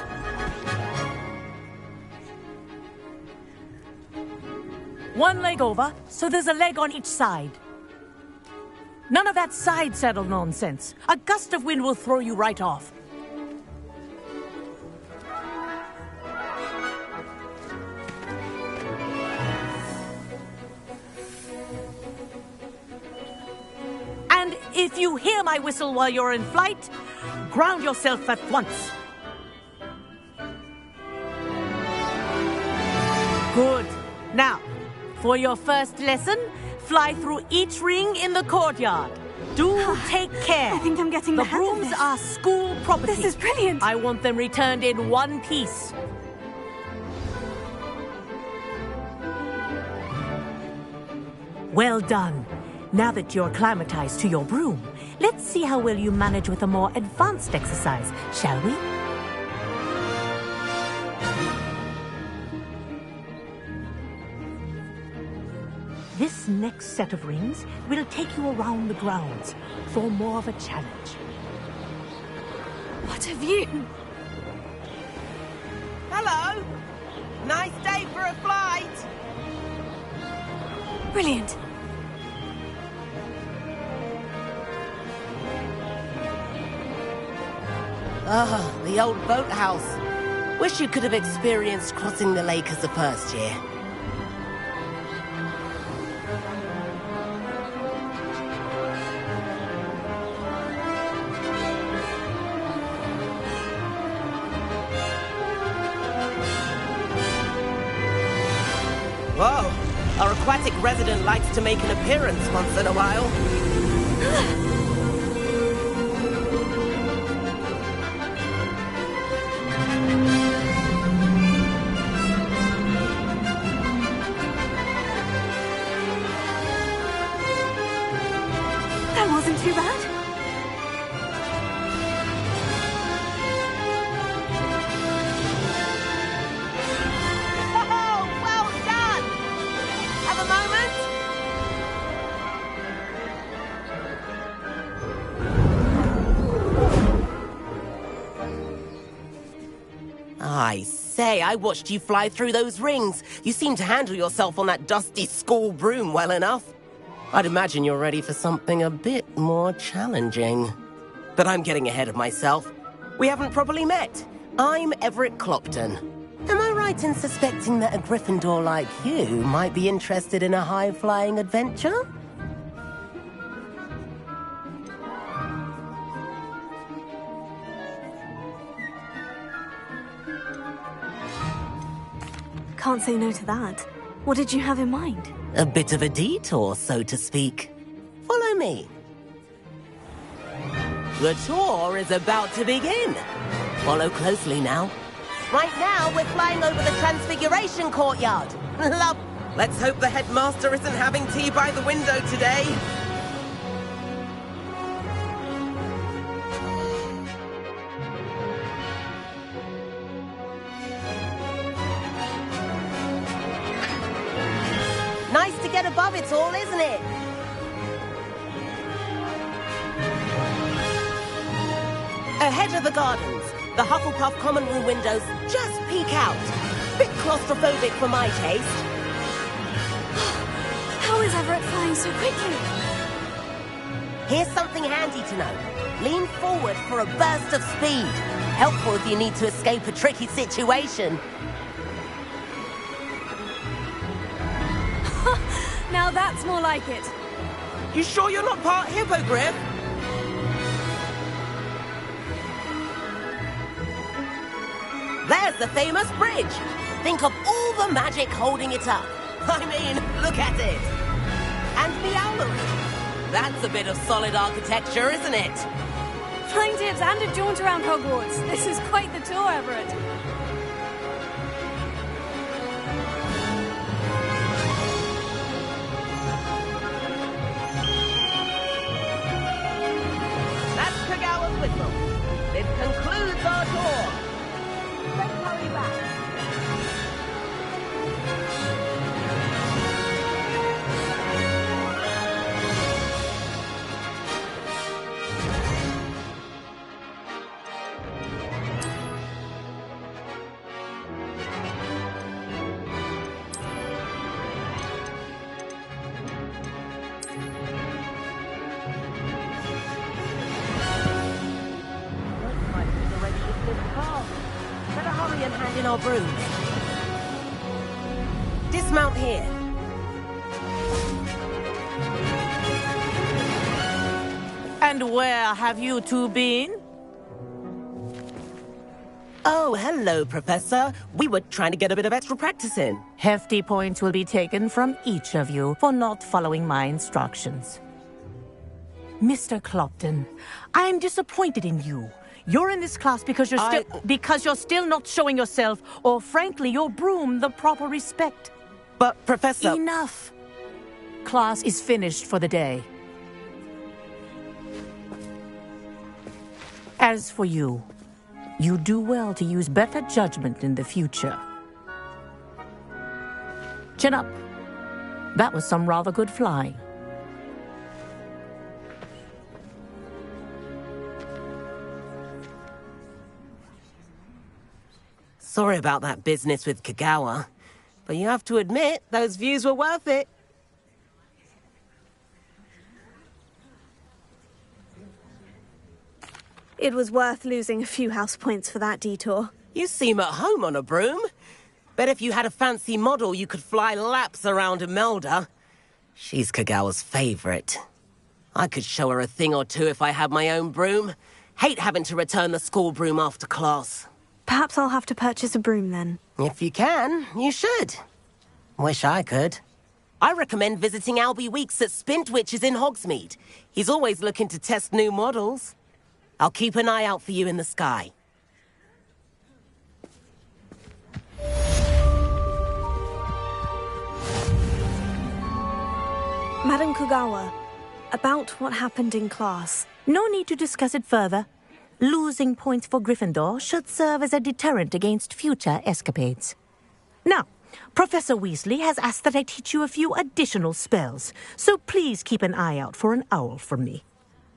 One leg over, so there's a leg on each side. None of that side saddle nonsense. A gust of wind will throw you right off. And if you hear my whistle while you're in flight, ground yourself at once. Good. Now, for your first lesson, fly through each ring in the courtyard. Do take care. I think I'm getting the hang of brooms this. are school property. This is brilliant. I want them returned in one piece. Well done. Now that you're acclimatized to your broom, let's see how well you manage with a more advanced exercise, shall we? This next set of rings will take you around the grounds for more of a challenge. What have you... Hello! Nice day for a flight! Brilliant. Ah, the old boathouse. Wish you could have experienced crossing the lake as the first year. Whoa, our aquatic resident likes to make an appearance once in a while. That wasn't too bad. Oh, well done! Have a moment? I say, I watched you fly through those rings. You seem to handle yourself on that dusty school broom well enough. I'd imagine you're ready for something a bit more challenging. But I'm getting ahead of myself. We haven't properly met. I'm Everett Clopton. Am I right in suspecting that a Gryffindor like you might be interested in a high-flying adventure? Can't say no to that. What did you have in mind? A bit of a detour, so to speak. Follow me. The tour is about to begin. Follow closely now. Right now, we're flying over the Transfiguration Courtyard. Love. Let's hope the headmaster isn't having tea by the window today. Nice to get above it all, isn't it? Ahead of the gardens, the Hufflepuff common room windows just peek out. Bit claustrophobic for my taste. How is Everett flying so quickly? Here's something handy to know. Lean forward for a burst of speed. Helpful if you need to escape a tricky situation. Now that's more like it. You sure you're not part hippogriff? There's the famous bridge. Think of all the magic holding it up. I mean, look at it. And the owlery. That's a bit of solid architecture, isn't it? Flying tips and a jaunt around Hogwarts. This is quite the tour, Everett. That's Kagawa's whistle. This concludes our tour. Let's hurry back. Better hurry and hand in our brooms. Dismount here. And where have you two been? Oh, hello, Professor. We were trying to get a bit of extra practice in. Hefty points will be taken from each of you for not following my instructions. Mr. Clopton, I'm disappointed in you. You're in this class because you're still not showing yourself, or frankly, your broom the proper respect. But, Professor... Enough. Class is finished for the day. As for you, you do well to use better judgment in the future. Chin up. That was some rather good flying. Sorry about that business with Kagawa, but you have to admit, those views were worth it. It was worth losing a few house points for that detour. You seem at home on a broom. Bet if you had a fancy model, you could fly laps around Imelda. She's Kagawa's favorite. I could show her a thing or two if I had my own broom. Hate having to return the school broom after class. Perhaps I'll have to purchase a broom then. If you can, you should. Wish I could. I recommend visiting Albie Weeks at Spintwitches in Hogsmeade. He's always looking to test new models. I'll keep an eye out for you in the sky. Madam Kugawa, about what happened in class. No need to discuss it further. Losing points for Gryffindor should serve as a deterrent against future escapades. Now, Professor Weasley has asked that I teach you a few additional spells, so please keep an eye out for an owl from me.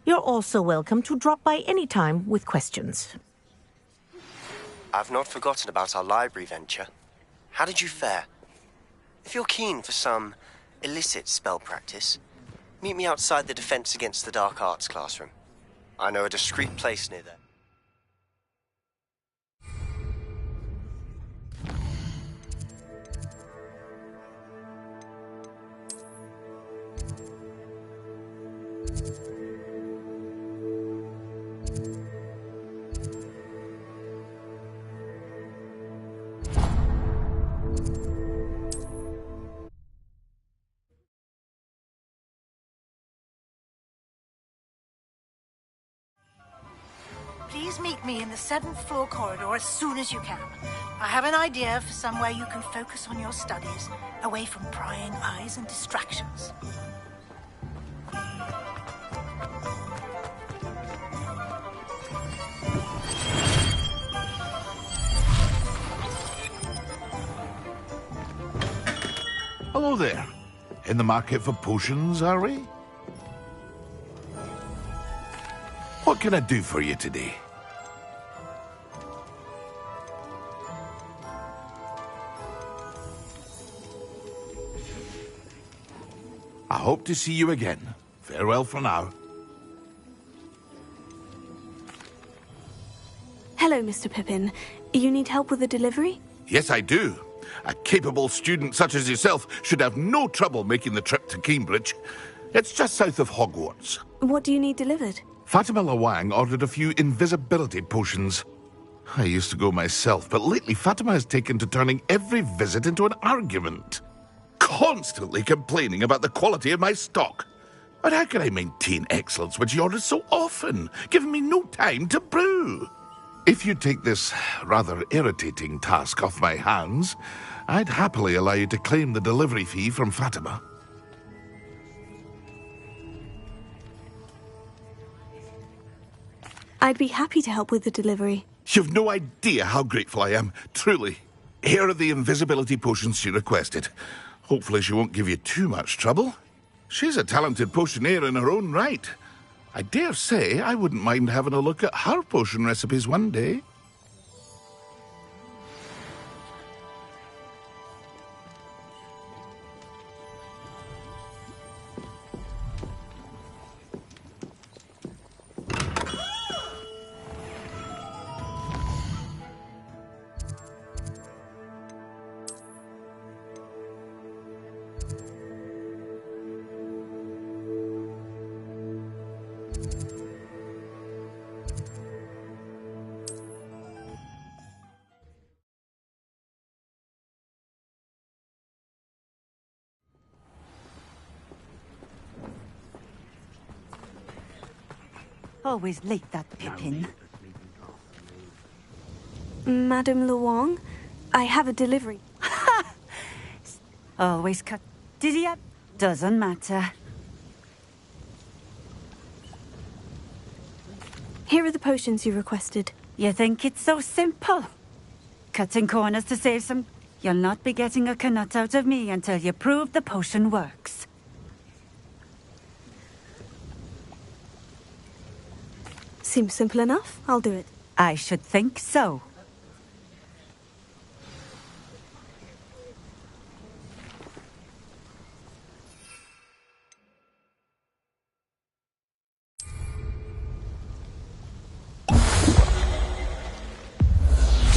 You're also welcome to drop by any time with questions. I've not forgotten about our library venture. How did you fare? If you're keen for some illicit spell practice, meet me outside the Defense Against the Dark Arts classroom. I know a discreet place near there. Please meet me in the 7th floor corridor as soon as you can. I have an idea for somewhere you can focus on your studies, away from prying eyes and distractions. Hello there. In the market for potions, are we? What can I do for you today? I hope to see you again. Farewell for now. Hello, Mr. Pippin. You need help with a delivery? Yes, I do. A capable student such as yourself should have no trouble making the trip to Cambridge. It's just south of Hogwarts. What do you need delivered? Fatima Lawang ordered a few invisibility potions. I used to go myself, but lately Fatima has taken to turning every visit into an argument. Constantly complaining about the quality of my stock. But how can I maintain excellence when she orders so often, giving me no time to brew? If you take this rather irritating task off my hands, I'd happily allow you to claim the delivery fee from Fatima. I'd be happy to help with the delivery. You've no idea how grateful I am, truly. Here are the invisibility potions she requested. Hopefully she won't give you too much trouble. She's a talented potioneer in her own right. I dare say I wouldn't mind having a look at her potion recipes one day. Always late, that Pippin. Madam Luong, I have a delivery. Always cut. Did he have... Doesn't matter. Here are the potions you requested. You think it's so simple? Cutting corners to save some... You'll not be getting a knut out of me until you prove the potion works. Seems simple enough. I'll do it. I should think so.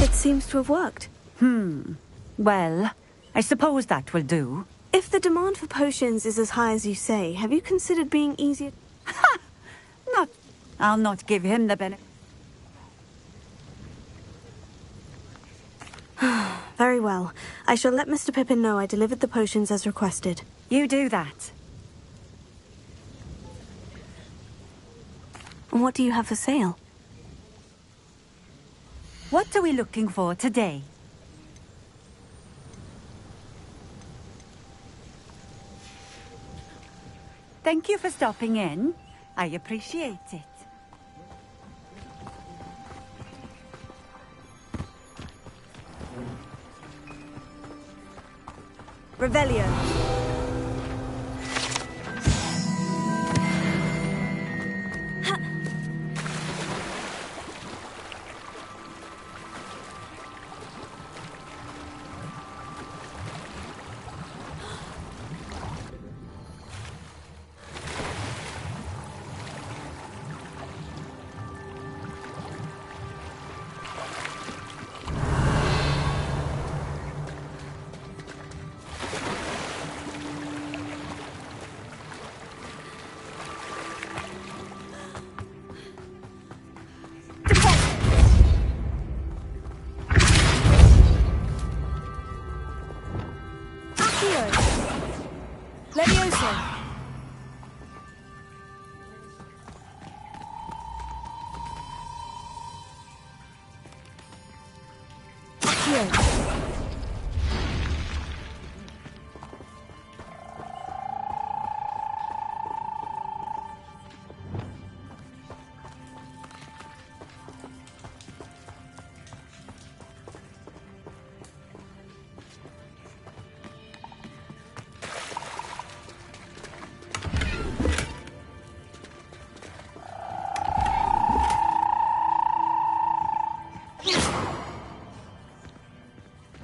It seems to have worked. Well, I suppose that will do. If the demand for potions is as high as you say, have you considered being easier? I'll not give him the benefit. Very well. I shall let Mr. Pippin know I delivered the potions as requested. You do that. And what do you have for sale? What are we looking for today? Thank you for stopping in. I appreciate it. Revelio.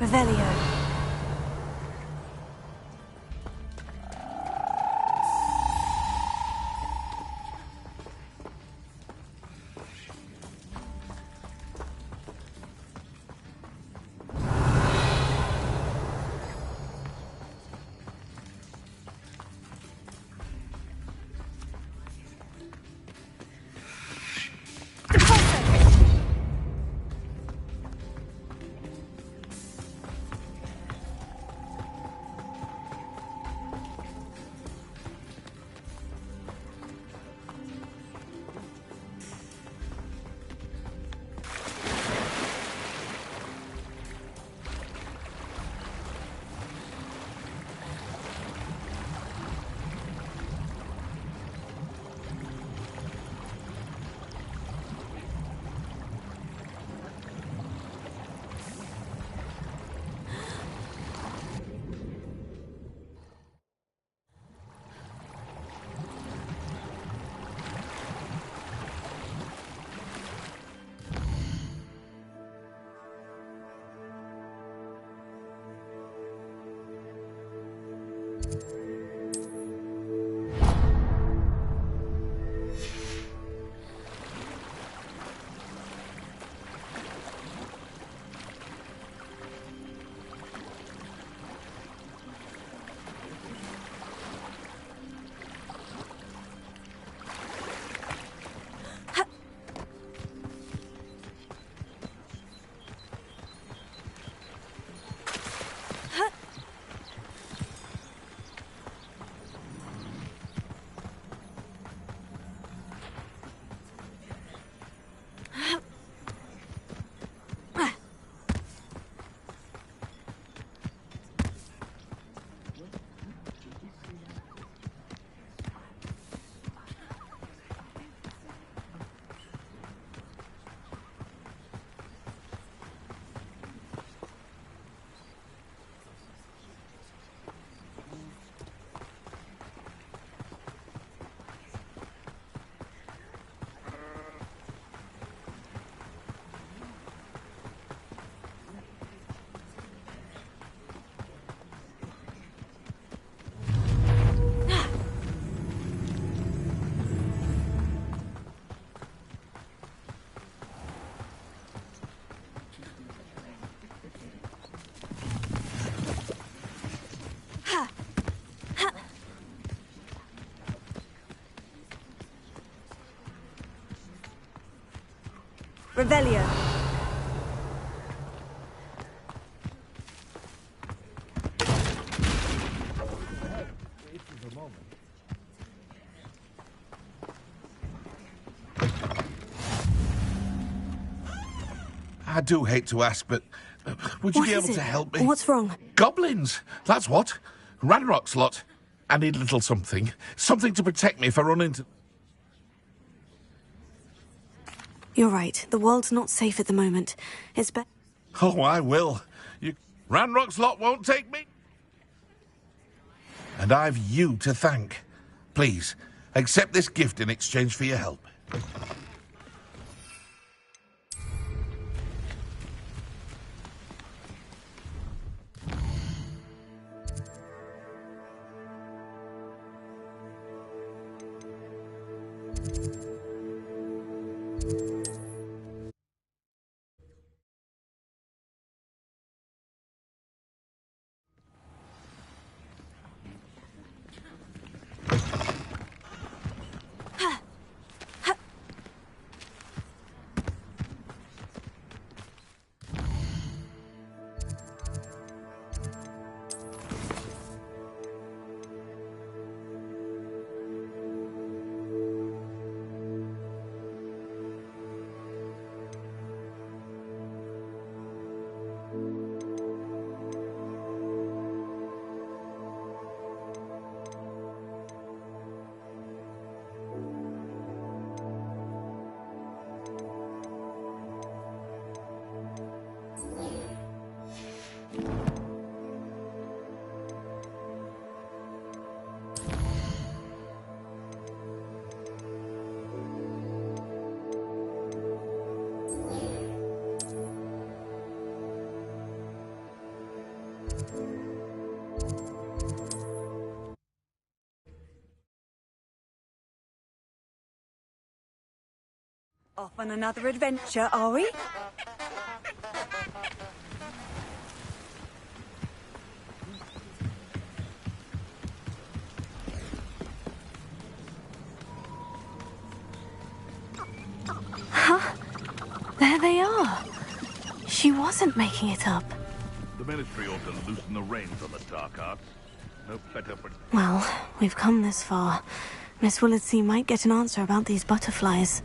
Revelio. Revelio. I do hate to ask, but would you What be is able it? to help me? What's wrong? Goblins! That's what. Ranrock's lot. I need a little something. Something to protect me if I run into... You're right. The world's not safe at the moment. It's better. Oh, I will. Ranrock's lot won't take me. And I've you to thank. Please, accept this gift in exchange for your help. Off on another adventure, are we? Huh? There they are. She wasn't making it up. The Ministry ought to loosen the reins on the dark arts. No better for... Well, we've come this far. Miss Willardsea might get an answer about these butterflies.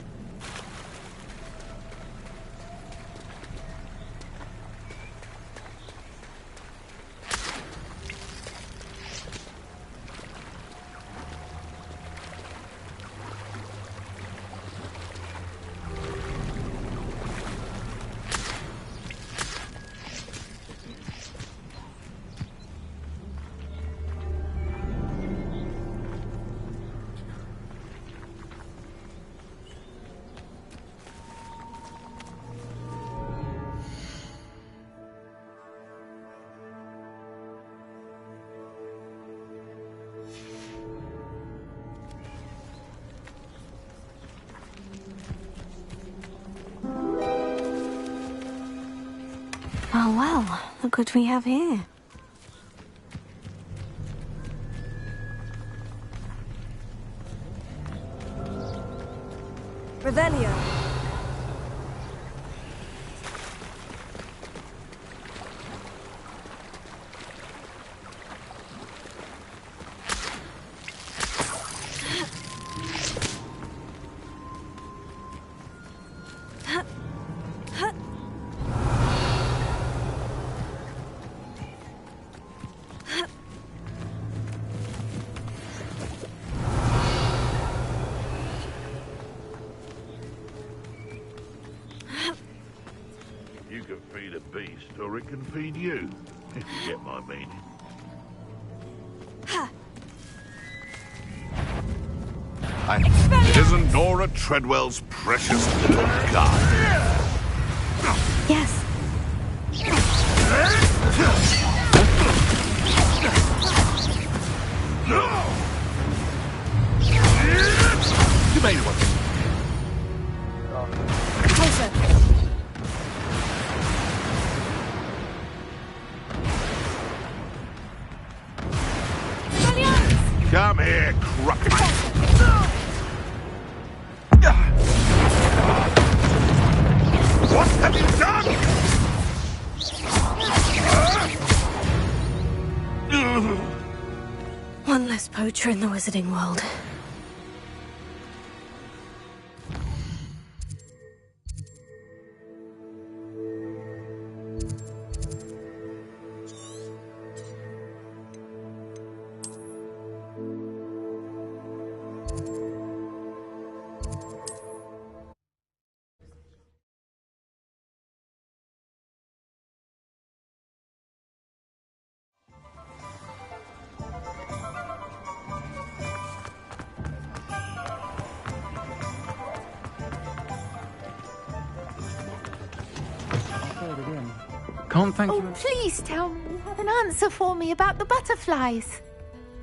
Oh well, look what we have here. Revelio. You can feed a beast, or it can feed you, if you get my meaning. Isn't Nora Treadwell's precious little guy? Yes. You made one. Closer. Come here, Cruckman. What have you done? One less poacher in the wizarding world. Can't thank Oh, you. please tell me you have an answer for me about the butterflies.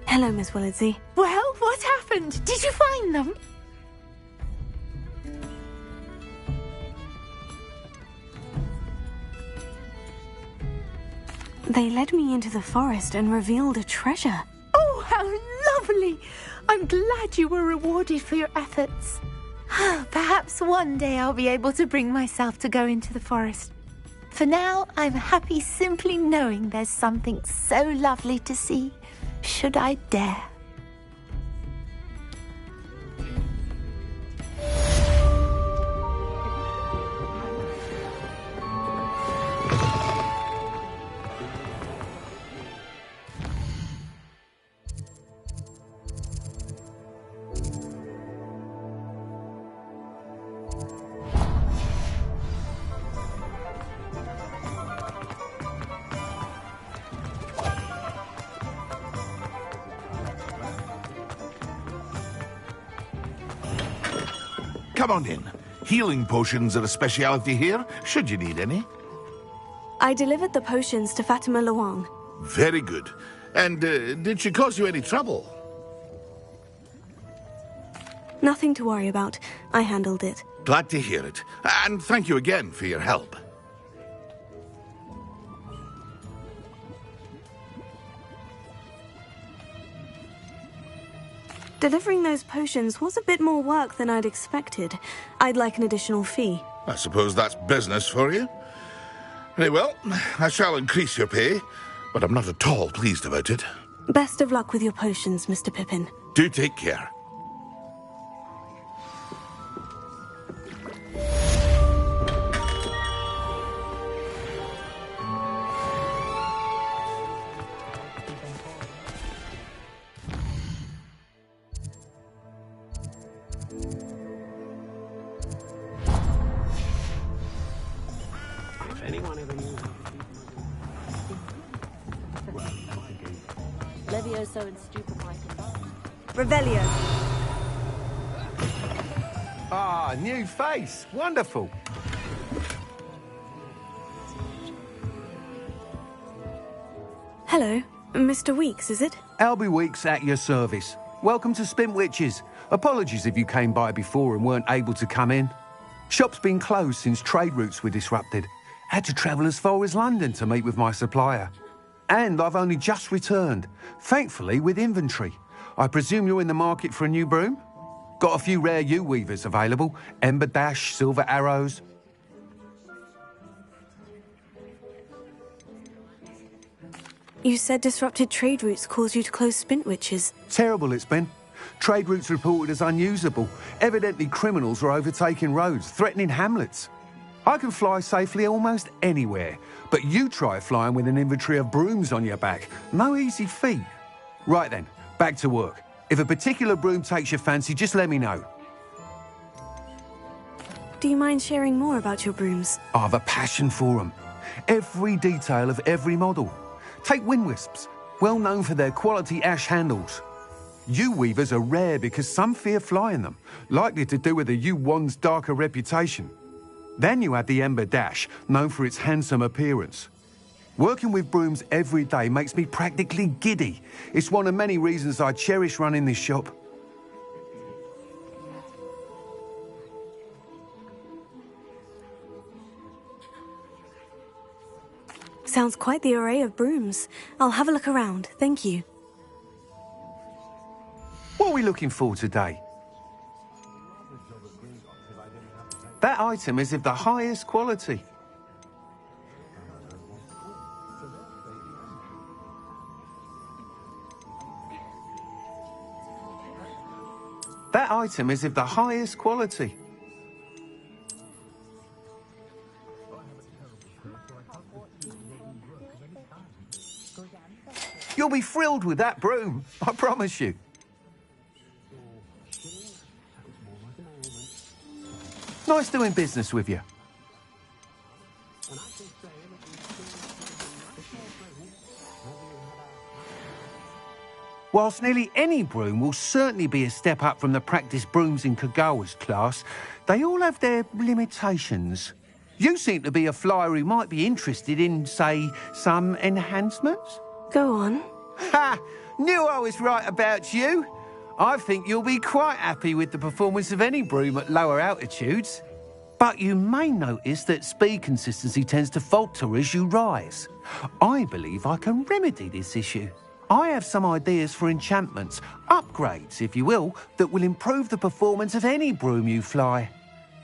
Hello, Miss Willardsey. Well, what happened? Did you find them? They led me into the forest and revealed a treasure. Oh, how lovely! I'm glad you were rewarded for your efforts. Perhaps one day I'll be able to bring myself to go into the forest. For now, I'm happy simply knowing there's something so lovely to see, should I dare. Come on in. Healing potions are a speciality here, should you need any. I delivered the potions to Fatima Luang. Very good. And did she cause you any trouble? Nothing to worry about. I handled it. Glad to hear it. And thank you again for your help. Delivering those potions was a bit more work than I'd expected. I'd like an additional fee. I suppose that's business for you. Very well, I shall increase your pay, but I'm not at all pleased about it. Best of luck with your potions, Mr. Pippin. Do take care. Anyone ever knew? Levioso and stupefy combined. Revelio. Ah, new face. Wonderful. Hello, Mr. Weeks, is it? Albie Weeks at your service. Welcome to Spintwitches. Apologies if you came by before and weren't able to come in. Shop's been closed since trade routes were disrupted. Had to travel as far as London to meet with my supplier. And I've only just returned, thankfully with inventory. I presume you're in the market for a new broom? Got a few rare yew-weavers available. Ember Dash, Silver Arrows. You said disrupted trade routes caused you to close Spintwitches. Terrible it's been. Trade routes reported as unusable. Evidently criminals are overtaking roads, threatening hamlets. I can fly safely almost anywhere, but you try flying with an inventory of brooms on your back. No easy feat. Right then, back to work. If a particular broom takes your fancy, just let me know. Do you mind sharing more about your brooms? I have a passion for them. Every detail of every model. Take wind wisps, well known for their quality ash handles. Yew weavers are rare because some fear flying them, likely to do with the yew wand's darker reputation. Then you have the Ember Dash, known for its handsome appearance. Working with brooms every day makes me practically giddy. It's one of many reasons I cherish running this shop. Sounds quite the array of brooms. I'll have a look around, thank you. What are we looking for today? That item is of the highest quality. That item is of the highest quality. You'll be thrilled with that broom, I promise you. Nice doing business with you. Whilst nearly any broom will certainly be a step up from the practice brooms in Kagawa's class, they all have their limitations. You seem to be a flyer who might be interested in, say, some enhancements. Go on. Ha! Knew I was right about you. I think you'll be quite happy with the performance of any broom at lower altitudes. But you may notice that speed consistency tends to falter as you rise. I believe I can remedy this issue. I have some ideas for enchantments, upgrades, if you will, that will improve the performance of any broom you fly.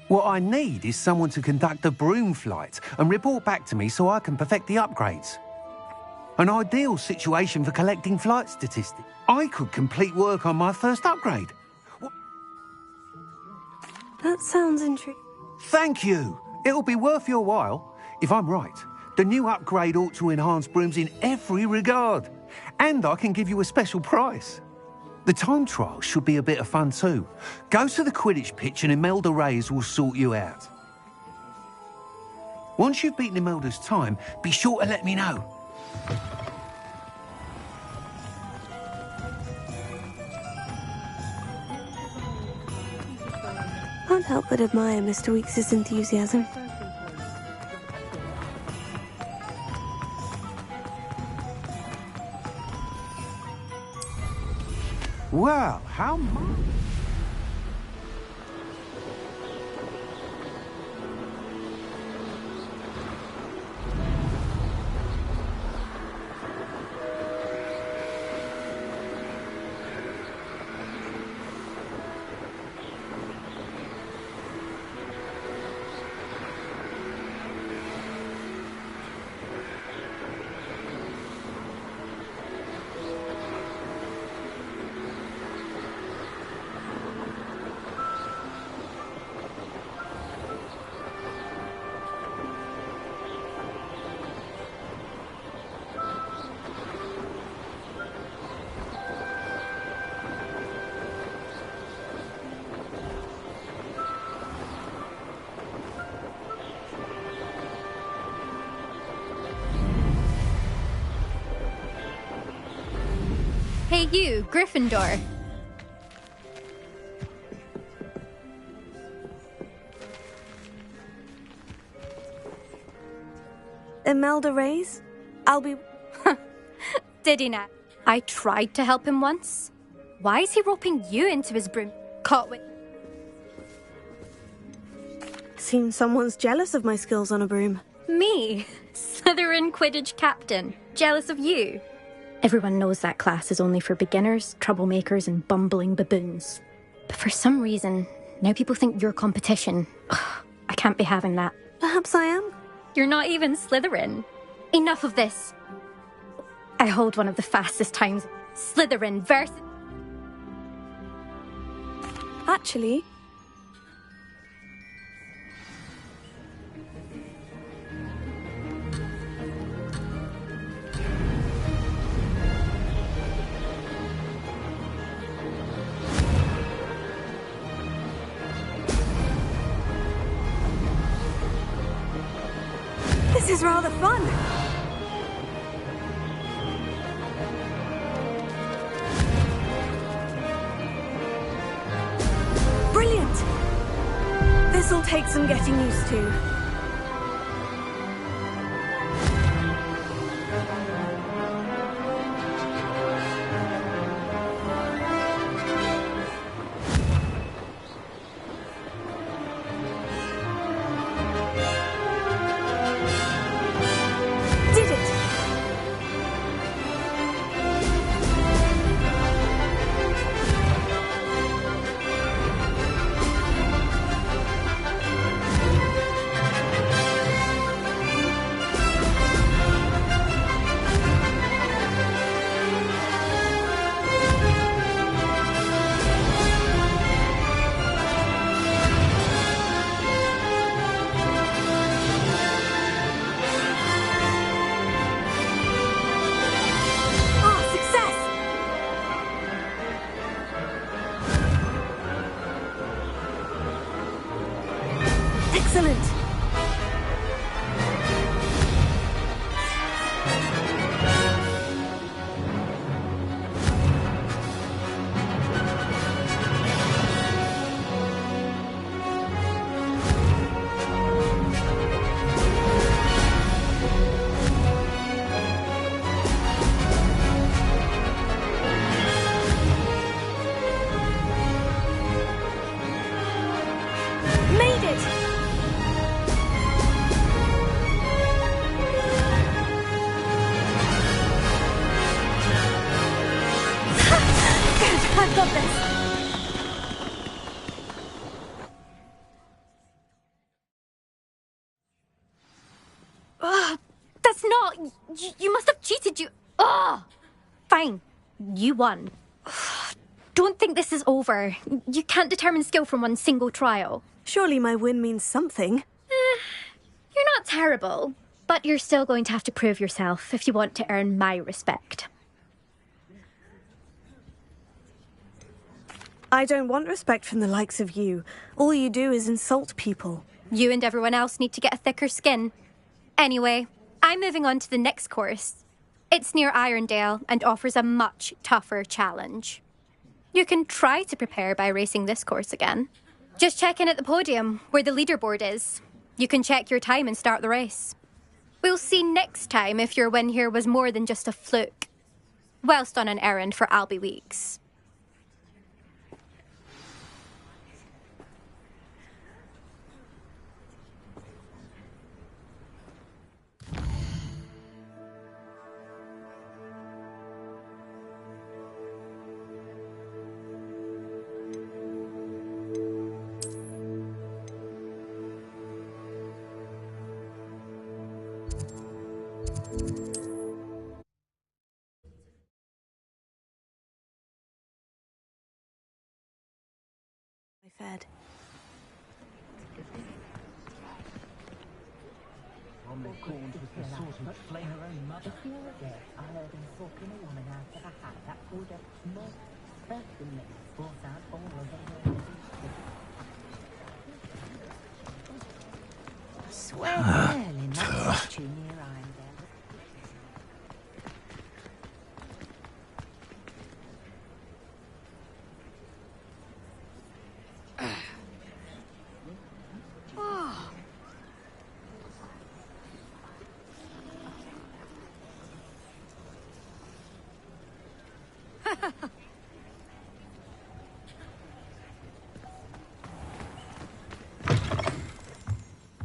What I need is someone to conduct a broom flight and report back to me so I can perfect the upgrades. An ideal situation for collecting flight statistics. I could complete work on my first upgrade. That sounds intriguing. Thank you. It'll be worth your while. If I'm right, the new upgrade ought to enhance brooms in every regard. And I can give you a special price. The time trial should be a bit of fun too. Go to the Quidditch pitch and Imelda Reyes will sort you out. Once you've beaten Imelda's time, be sure to let me know. Can't help but admire Mr. Weekes' enthusiasm. Well, how much? Hey you, Gryffindor. Imelda Reyes? I'll be... Did he not? I tried to help him once. Why is he roping you into his broom? Caught with... Seems someone's jealous of my skills on a broom. Me? Slytherin Quidditch captain. Jealous of you? Everyone knows that class is only for beginners, troublemakers, and bumbling baboons. But for some reason, now people think you're competition. Ugh, I can't be having that. Perhaps I am. You're not even Slytherin. Enough of this. I hold one of the fastest times. Slytherin versus... Actually... This is rather fun. Brilliant. This'll take some getting used to. I've got this. Ugh, that's not... You must have cheated, you... Ugh! Fine. You won. Ugh, don't think this is over. You can't determine skill from one single trial. Surely my win means something. You're not terrible, but you're still going to have to prove yourself if you want to earn my respect. I don't want respect from the likes of you. All you do is insult people. You and everyone else need to get a thicker skin. Anyway, I'm moving on to the next course. It's near Irondale and offers a much tougher challenge. You can try to prepare by racing this course again. Just check in at the podium, where the leaderboard is. You can check your time and start the race. We'll see next time if your win here was more than just a fluke. Whilst on an errand for Albie Weeks. I fed. On the corn was the sort of flame her own mother. I heard him talking a woman out of a hat that pulled up more certainly brought out all of them. I swear Merlin, that's too near Irondale.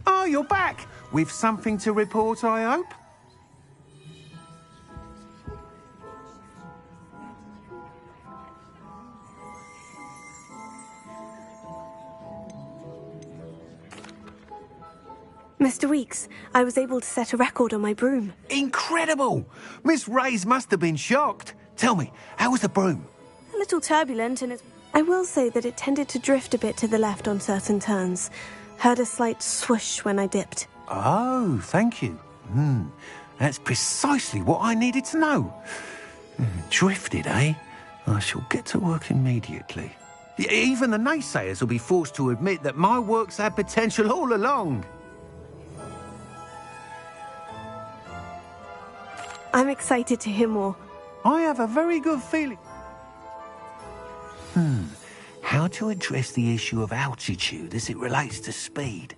Oh, you're back! With something to report, I hope? Mr. Weeks, I was able to set a record on my broom. Incredible! Miss Reyes must have been shocked. Tell me, how was the broom? A little turbulent, and I will say that it tended to drift a bit to the left on certain turns. Heard a slight swoosh when I dipped. Oh, thank you. That's precisely what I needed to know. Drifted, eh? I shall get to work immediately. Even the naysayers will be forced to admit that my work's had potential all along. I'm excited to hear more. I have a very good feeling. How to address the issue of altitude as it relates to speed?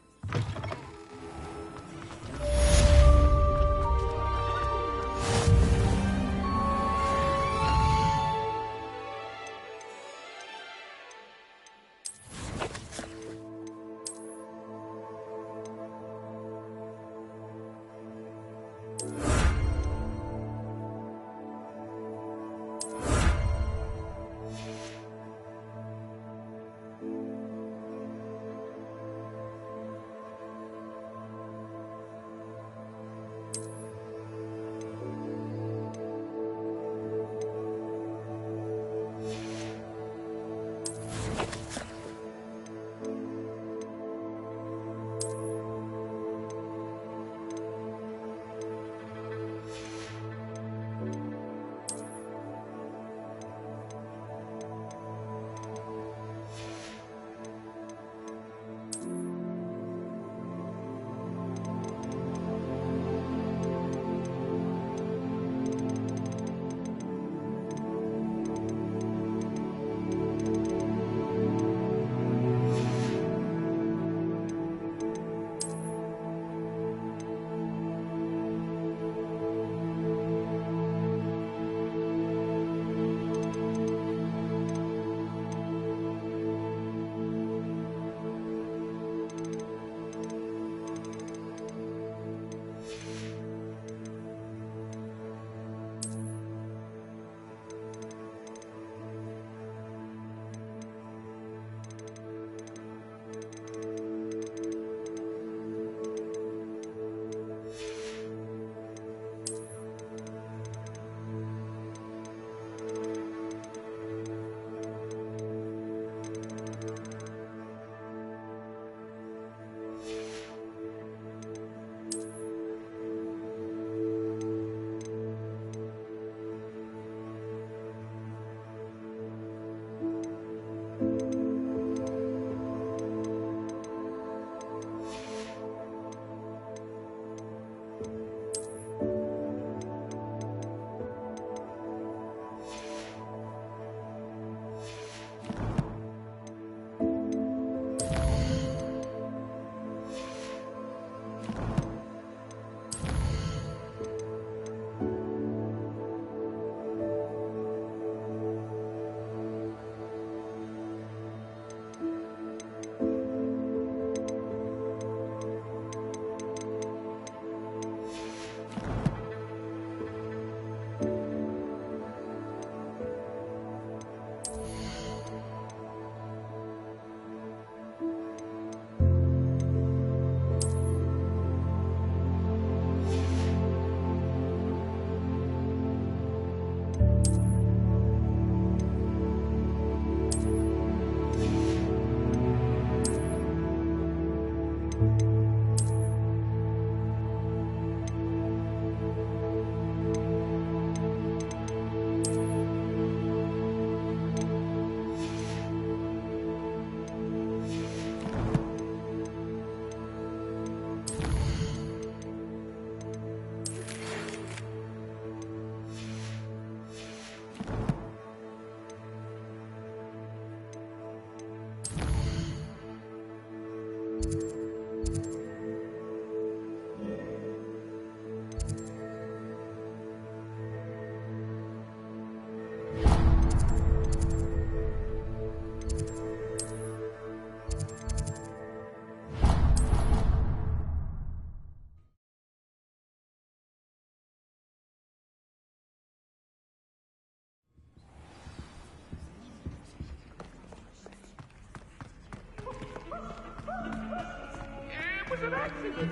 was an accident.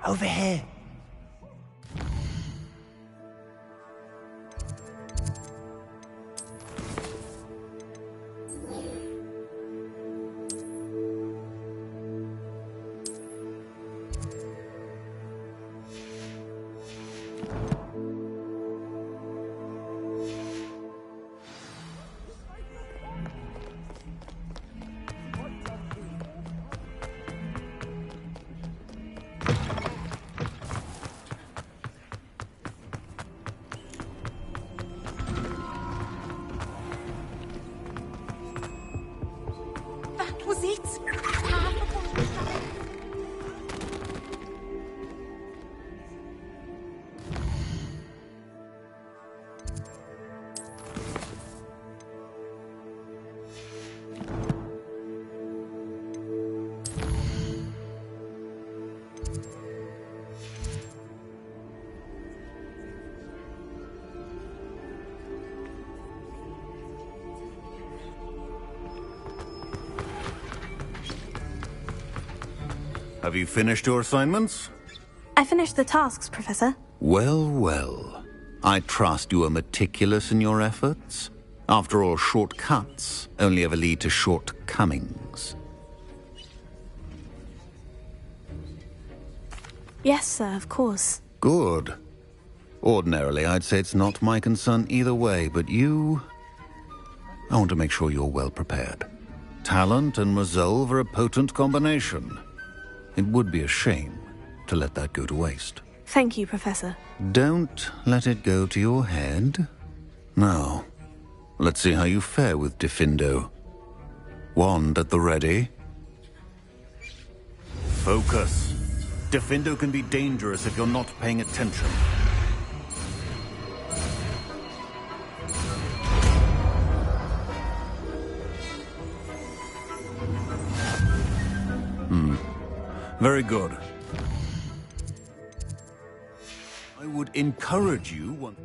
Over here. That was it. Have you finished your assignments? I finished the tasks, Professor. Well, well. I trust you are meticulous in your efforts. After all, shortcuts only ever lead to shortcomings. Yes, sir, of course. Good. Ordinarily, I'd say it's not my concern either way, but you... I want to make sure you're well prepared. Talent and resolve are a potent combination. It would be a shame to let that go to waste. Thank you, Professor. Don't let it go to your head. Now, let's see how you fare with Diffindo. Wand at the ready. Focus. Diffindo can be dangerous if you're not paying attention. Very good. I would encourage you one...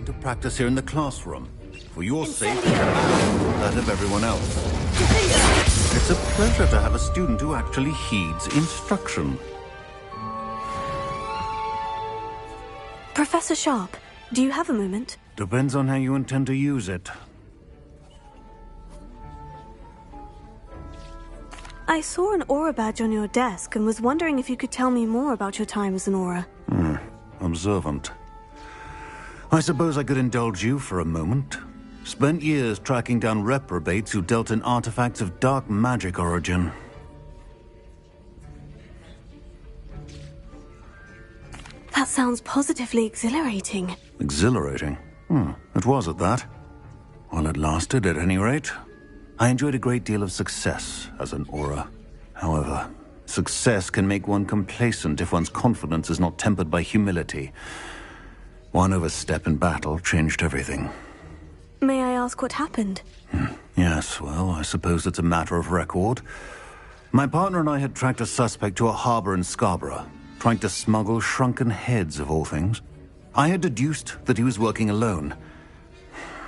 to practice here in the classroom, for your sake and that of everyone else. It's a pleasure to have a student who actually heeds instruction. Professor Sharp, do you have a moment? Depends on how you intend to use it. I saw an aura badge on your desk and was wondering if you could tell me more about your time as an aura. Observant. I suppose I could indulge you for a moment. Spent years tracking down reprobates who dealt in artifacts of dark magic origin. That sounds positively exhilarating. Exhilarating? It was at that. While it lasted, at any rate. I enjoyed a great deal of success as an aura. However, success can make one complacent if one's confidence is not tempered by humility. One overstep in battle changed everything. May I ask what happened? Yes, well, I suppose it's a matter of record. My partner and I had tracked a suspect to a harbor in Scarborough, trying to smuggle shrunken heads of all things. I had deduced that he was working alone.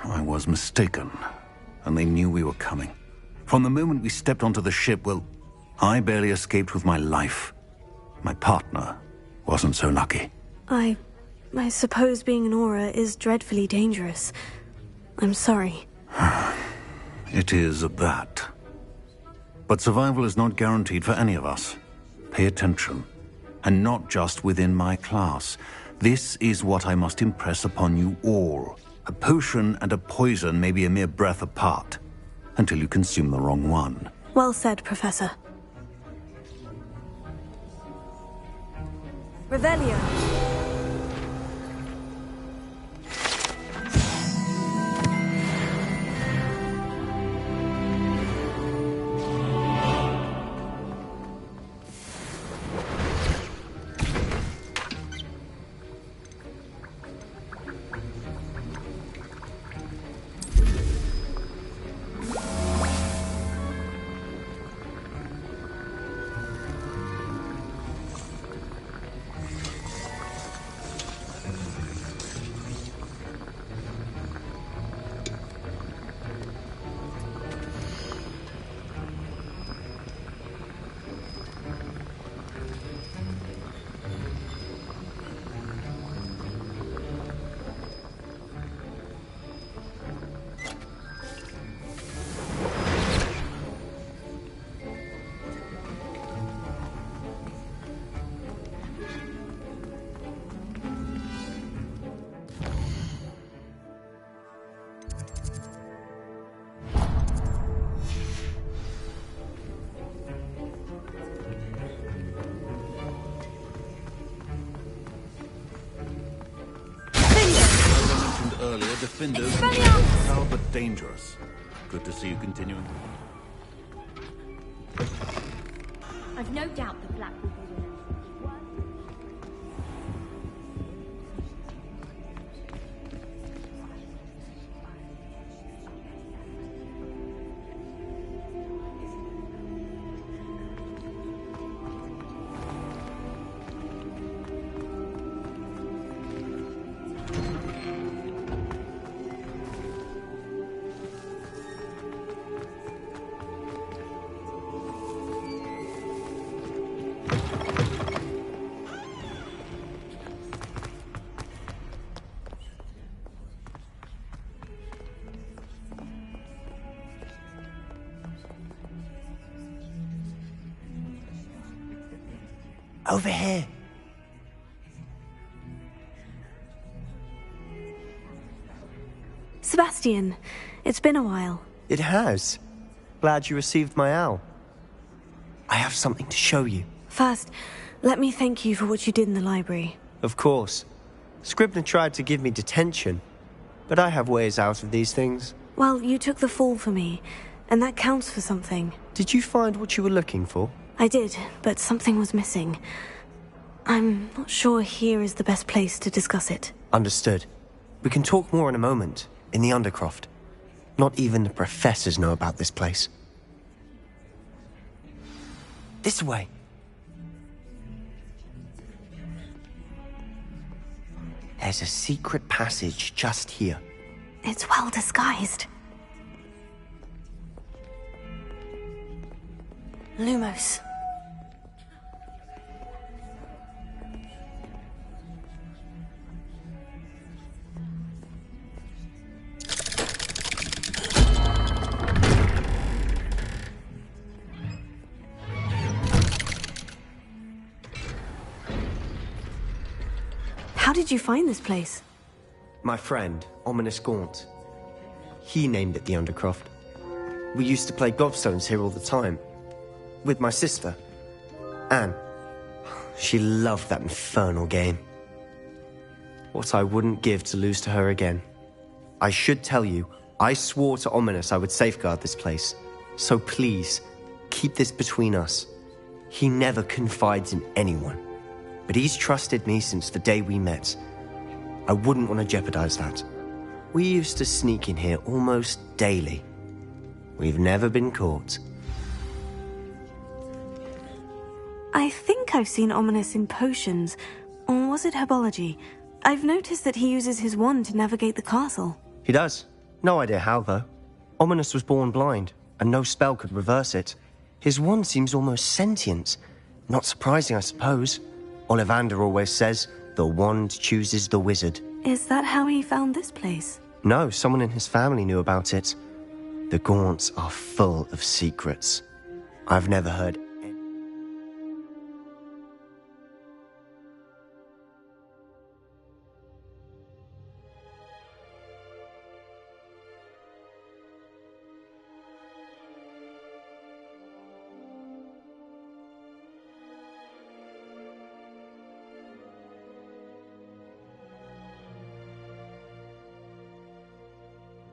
I was mistaken, and they knew we were coming. From the moment we stepped onto the ship, well, I barely escaped with my life. My partner wasn't so lucky. I suppose being an aura is dreadfully dangerous. I'm sorry. It is at that. But survival is not guaranteed for any of us. Pay attention. And not just within my class. This is what I must impress upon you all. A potion and a poison may be a mere breath apart, until you consume the wrong one. Well said, Professor. Revelio. Earlier, defenders are but dangerous. Good to see you continuing. I've no doubt the Black will be with us. Over here. Sebastian, it's been a while. It has. Glad you received my owl. I have something to show you. First, let me thank you for what you did in the library. Of course. Scribner tried to give me detention, but I have ways out of these things. Well, you took the fall for me, and that counts for something. Did you find what you were looking for? I did, but something was missing. I'm not sure here is the best place to discuss it. Understood. We can talk more in a moment, in the Undercroft. Not even the professors know about this place. This way. There's a secret passage just here. It's well disguised. Lumos. How did you find this place? My friend, Ominous Gaunt. He named it the Undercroft. We used to play gobstones here all the time. With my sister, Anne. She loved that infernal game. What I wouldn't give to lose to her again. I should tell you, I swore to Ominous I would safeguard this place. So please, keep this between us. He never confides in anyone. But he's trusted me since the day we met. I wouldn't want to jeopardize that. We used to sneak in here almost daily. We've never been caught. I think I've seen Ominous in potions. Or was it herbology? I've noticed that he uses his wand to navigate the castle. He does. No idea how, though. Ominous was born blind, and no spell could reverse it. His wand seems almost sentient. Not surprising, I suppose. Ollivander always says, the wand chooses the wizard. Is that how he found this place? No, someone in his family knew about it. The Gaunts are full of secrets. I've never heard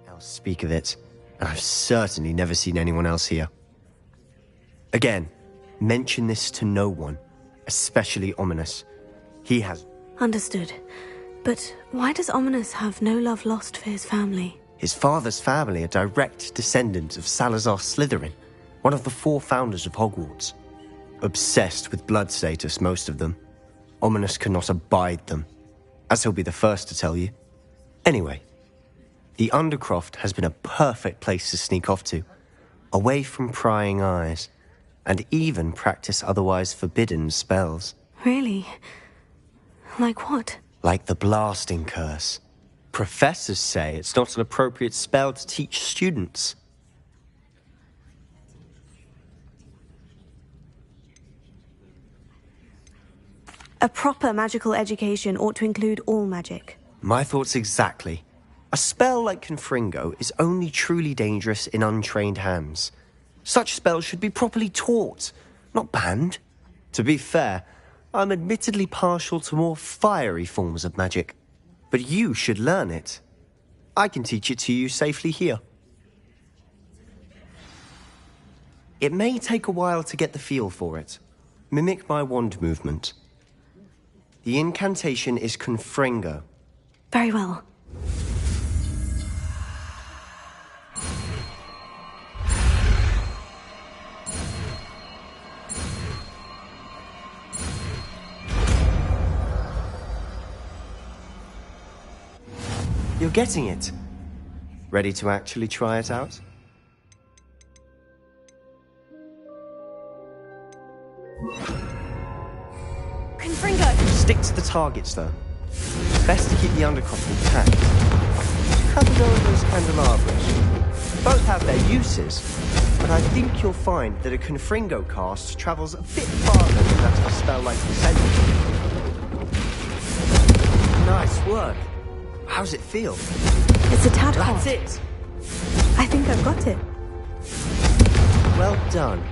else speak of it, and I've certainly never seen anyone else here. Again, mention this to no one, especially Ominous. He has... Understood. But why does Ominous have no love lost for his family? His father's family are direct descendants of Salazar Slytherin, one of the 4 founders of Hogwarts. Obsessed with blood status, most of them. Ominous cannot abide them, as he'll be the first to tell you. Anyway, the Undercroft has been a perfect place to sneak off to, away from prying eyes, and even practice otherwise forbidden spells. Really? Like what? Like the blasting curse. Professors say it's not an appropriate spell to teach students. A proper magical education ought to include all magic. My thoughts exactly. A spell like Confringo is only truly dangerous in untrained hands. Such spells should be properly taught, not banned. To be fair, I'm admittedly partial to more fiery forms of magic. But you should learn it. I can teach it to you safely here. It may take a while to get the feel for it. Mimic my wand movement. The incantation is Confringo. Very well. You're getting it. Ready to actually try it out? Confringo! Stick to the targets, though. Best to keep the Undercroft intact. Have a go at those candelabras. Both have their uses, but I think you'll find that a Confringo cast travels a bit farther than that of a spell like Descendant. Nice work. How's it feel? It's a tad hot. That's it. I think I've got it. Well done.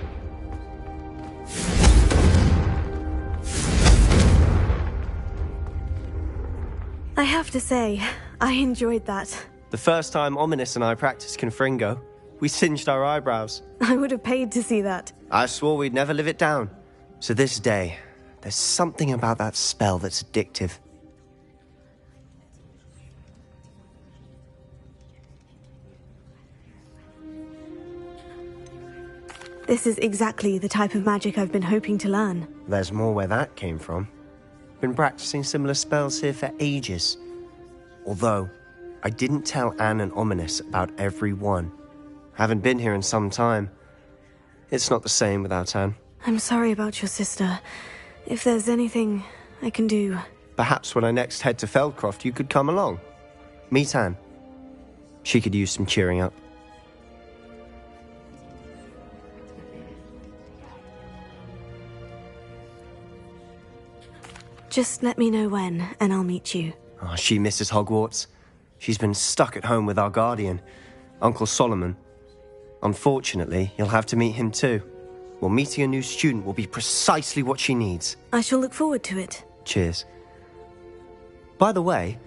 I have to say, I enjoyed that. The first time Ominous and I practiced Confringo, we singed our eyebrows. I would have paid to see that. I swore we'd never live it down. So this day, there's something about that spell that's addictive. This is exactly the type of magic I've been hoping to learn. There's more where that came from. Been practicing similar spells here for ages. Although, I didn't tell Anne and Ominous about every one. Haven't been here in some time. It's not the same without Anne. I'm sorry about your sister. If there's anything I can do... Perhaps when I next head to Feldcroft, you could come along. Meet Anne. She could use some cheering up. Just let me know when, and I'll meet you. Oh, she misses Hogwarts. She's been stuck at home with our guardian, Uncle Solomon. Unfortunately, you'll have to meet him too. Well, meeting a new student will be precisely what she needs. I shall look forward to it. Cheers. By the way,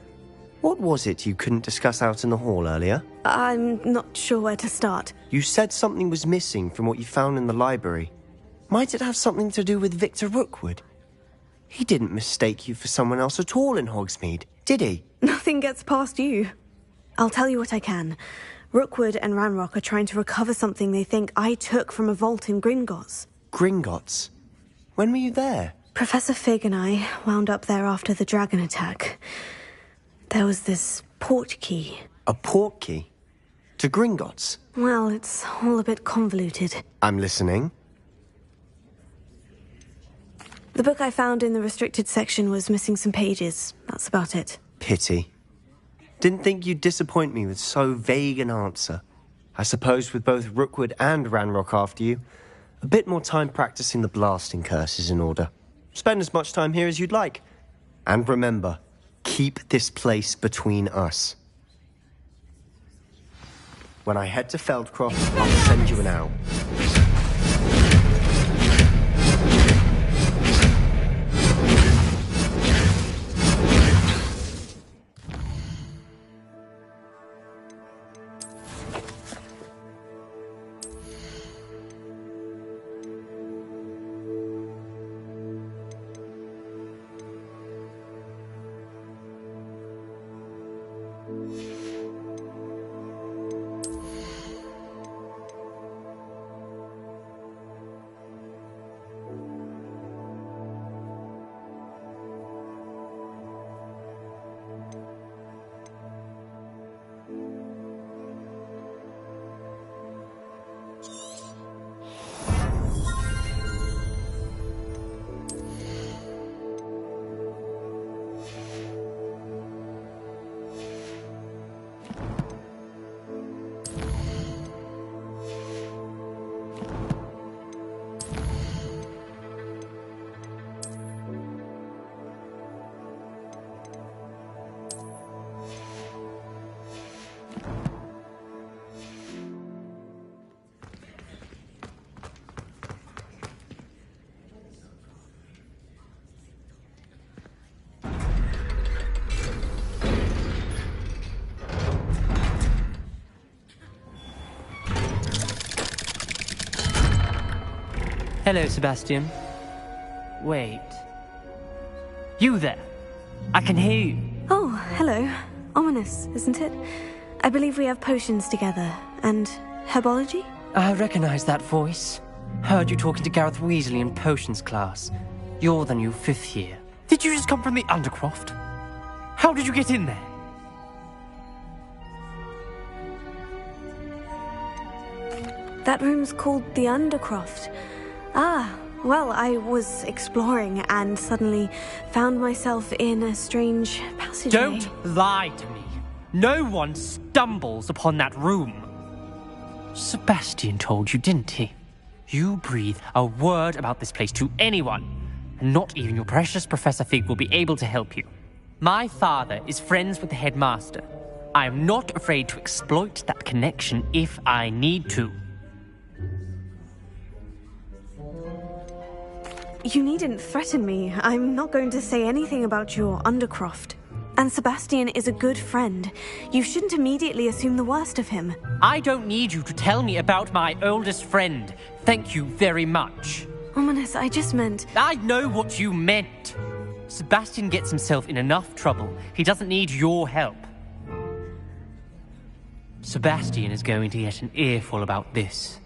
what was it you couldn't discuss out in the hall earlier? I'm not sure where to start. You said something was missing from what you found in the library. Might it have something to do with Victor Rookwood? He didn't mistake you for someone else at all in Hogsmeade, did he? Nothing gets past you. I'll tell you what I can. Rookwood and Ranrock are trying to recover something they think I took from a vault in Gringotts. Gringotts? When were you there? Professor Fig and I wound up there after the dragon attack. There was this port key. A port key? To Gringotts? Well, it's all a bit convoluted. I'm listening. The book I found in the restricted section was missing some pages. That's about it. Pity. Didn't think you'd disappoint me with so vague an answer. I suppose with both Rookwood and Ranrock after you, a bit more time practicing the blasting curse is in order. Spend as much time here as you'd like. And remember, keep this place between us. When I head to Feldcroft, I'll send you an owl. Hello, Sebastian. Wait. You there? I can hear you. Oh, hello. Ominous, isn't it? I believe we have potions together. And herbology? I recognize that voice. Heard you talking to Gareth Weasley in potions class. You're the new 5th year. Did you just come from the Undercroft? How did you get in there? That room's called the Undercroft. Ah, well, I was exploring and suddenly found myself in a strange passageway. Don't lie to me. No one stumbles upon that room. Sebastian told you, didn't he? You breathe a word about this place to anyone, and not even your precious Professor Fig will be able to help you. My father is friends with the headmaster. I am not afraid to exploit that connection if I need to. You needn't threaten me. I'm not going to say anything about your Undercroft. And Sebastian is a good friend. You shouldn't immediately assume the worst of him. I don't need you to tell me about my oldest friend. Thank you very much. Ominous, I just meant... I know what you meant. Sebastian gets himself in enough trouble. He doesn't need your help. Sebastian is going to get an earful about this.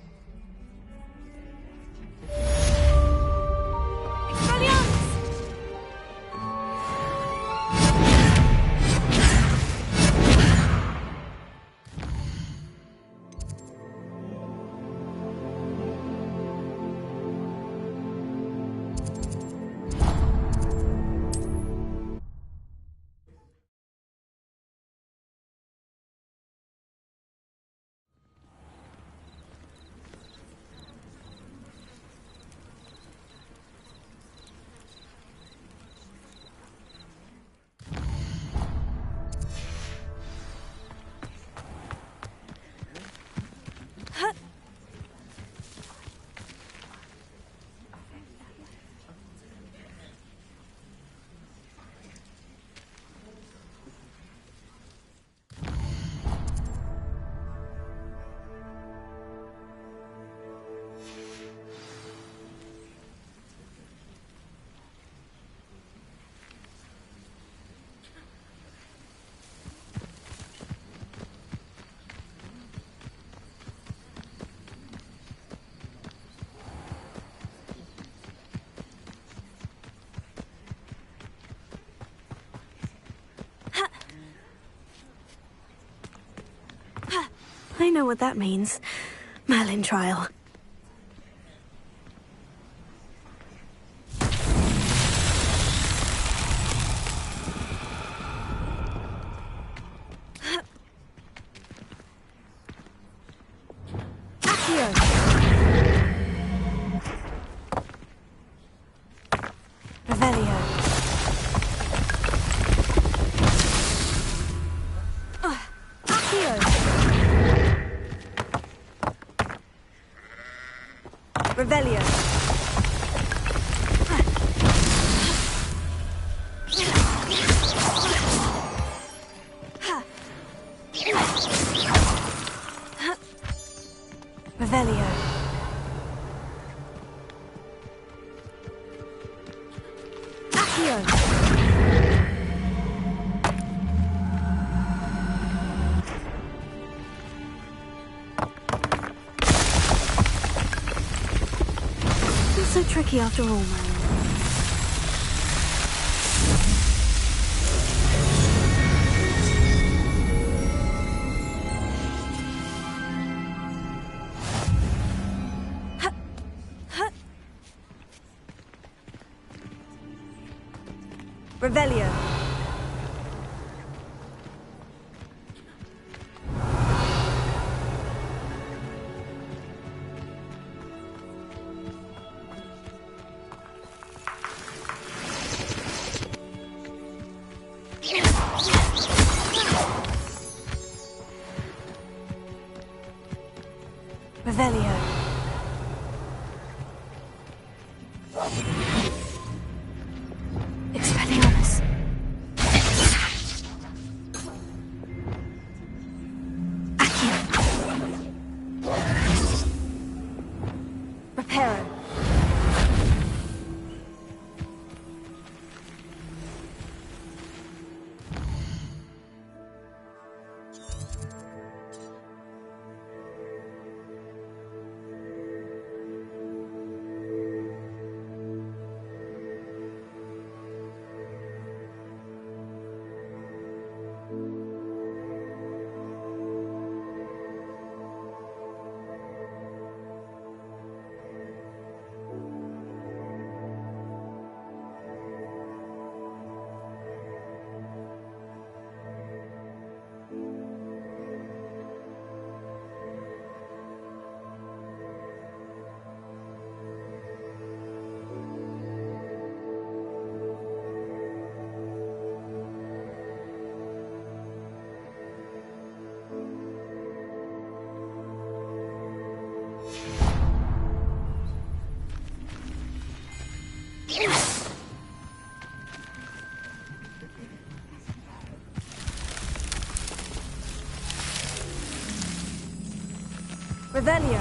I know what that means. Merlin trial. Revelio. Revelio. Accio. So tricky after all, man. Revelio. Revelio. Expelliarmus. Accio. Reparo. Revelio.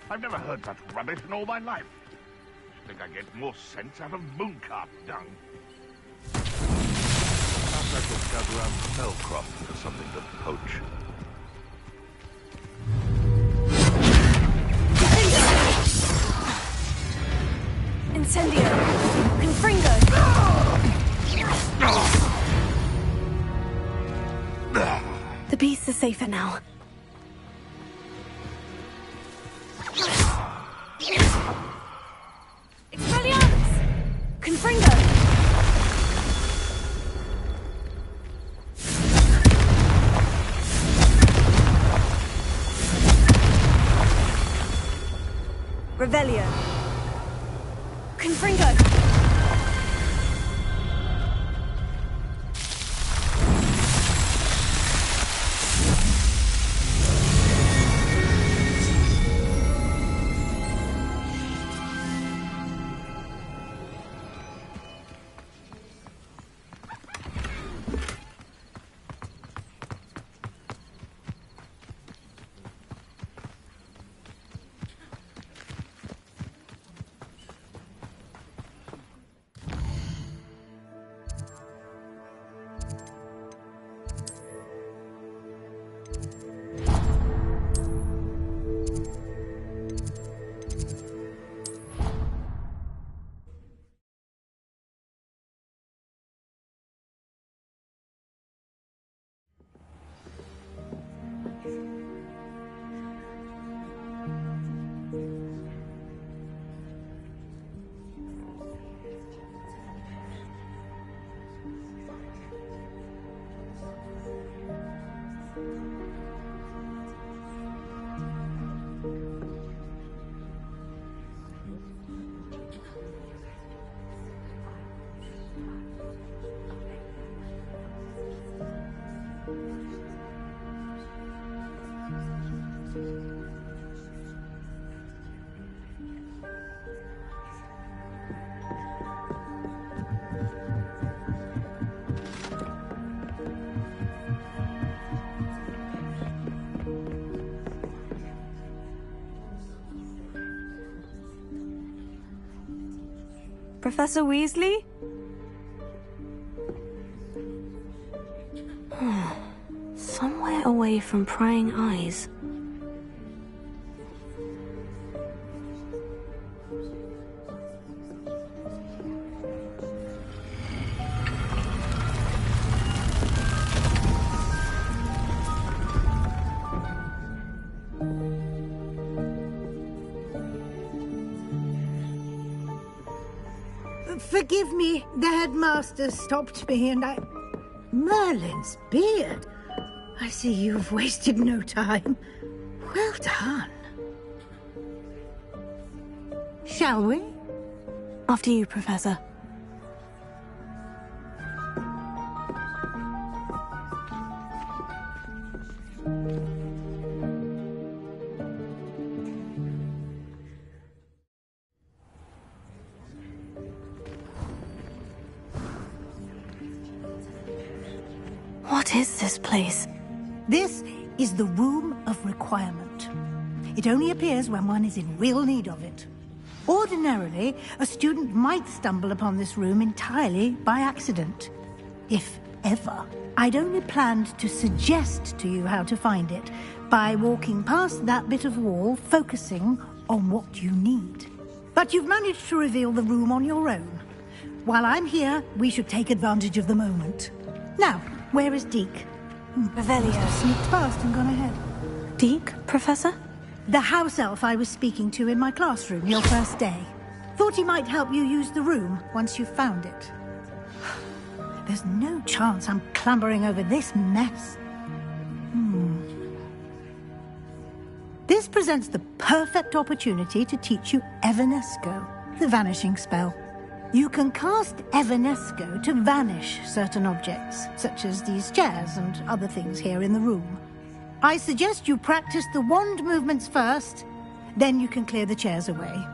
I've never heard such rubbish in all my life. I think I get more sense out of mooncalf dung. Perhaps I could gather around Spellcroft for something to poach. Incendio! Confringo! The beasts are safer now. Expelliarmus! Confringo! Revelio! Confringo! Professor Weasley? Somewhere away from prying eyes. Forgive me, the headmaster stopped me and I... Merlin's beard. I see you've wasted no time. Well done. Shall we? After you, Professor. What is this place? This is the Room of Requirement. It only appears when one is in real need of it. Ordinarily, a student might stumble upon this room entirely by accident. If ever. I'd only planned to suggest to you how to find it by walking past that bit of wall, focusing on what you need. But you've managed to reveal the room on your own. While I'm here, we should take advantage of the moment. Now, where is Deke? Revelio. Sneaked past and gone ahead. Deke, Professor? The house elf I was speaking to in my classroom your first day. Thought he might help you use the room once you've found it. There's no chance I'm clambering over this mess. This presents the perfect opportunity to teach you Evanesco, the vanishing spell. You can cast Evanesco to vanish certain objects, such as these chairs and other things here in the room. I suggest you practice the wand movements first, then you can clear the chairs away.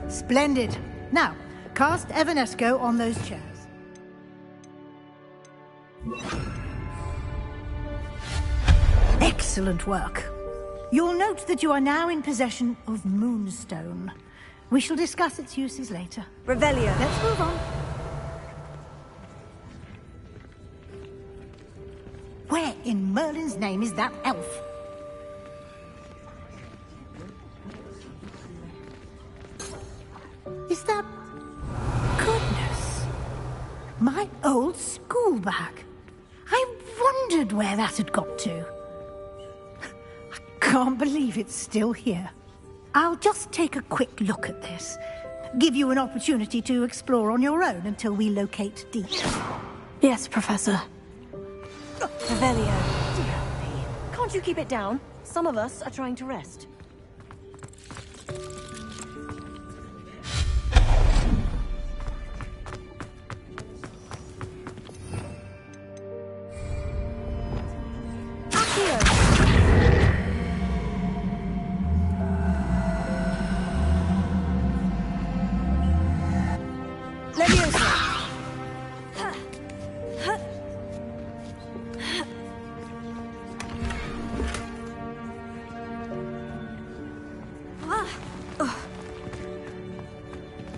Splendid. Now, cast Evanesco on those chairs. Excellent work. You'll note that you are now in possession of Moonstone. We shall discuss its uses later. Revelio. Let's move on. Where in Merlin's name is that elf? Is that... Goodness. My old school bag. I wondered where that had got to. I can't believe it's still here. I'll just take a quick look at this. Give you an opportunity to explore on your own until we locate Deke. Yes, Professor. Revelio. Dear me. Can't you keep it down? Some of us are trying to rest.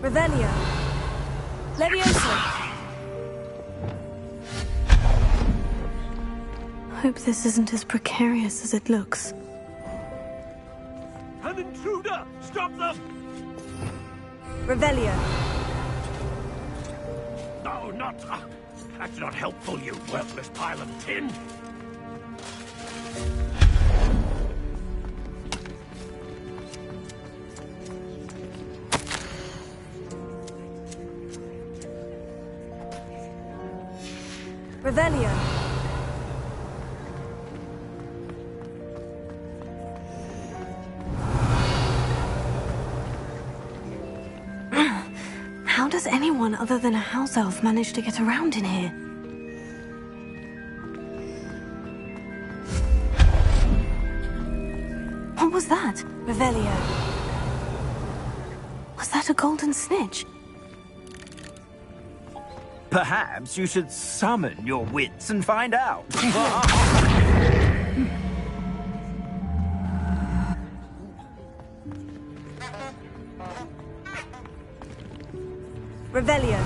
Revelio. Leviosa. Hope this isn't as precarious as it looks. An intruder! Stop them! Revelio. No, not... that's not helpful, you worthless pile of tin! Revelio. How does anyone other than a house elf manage to get around in here? What was that? Revelio. Was that a golden snitch? Perhaps you should summon your wits and find out. Revelio.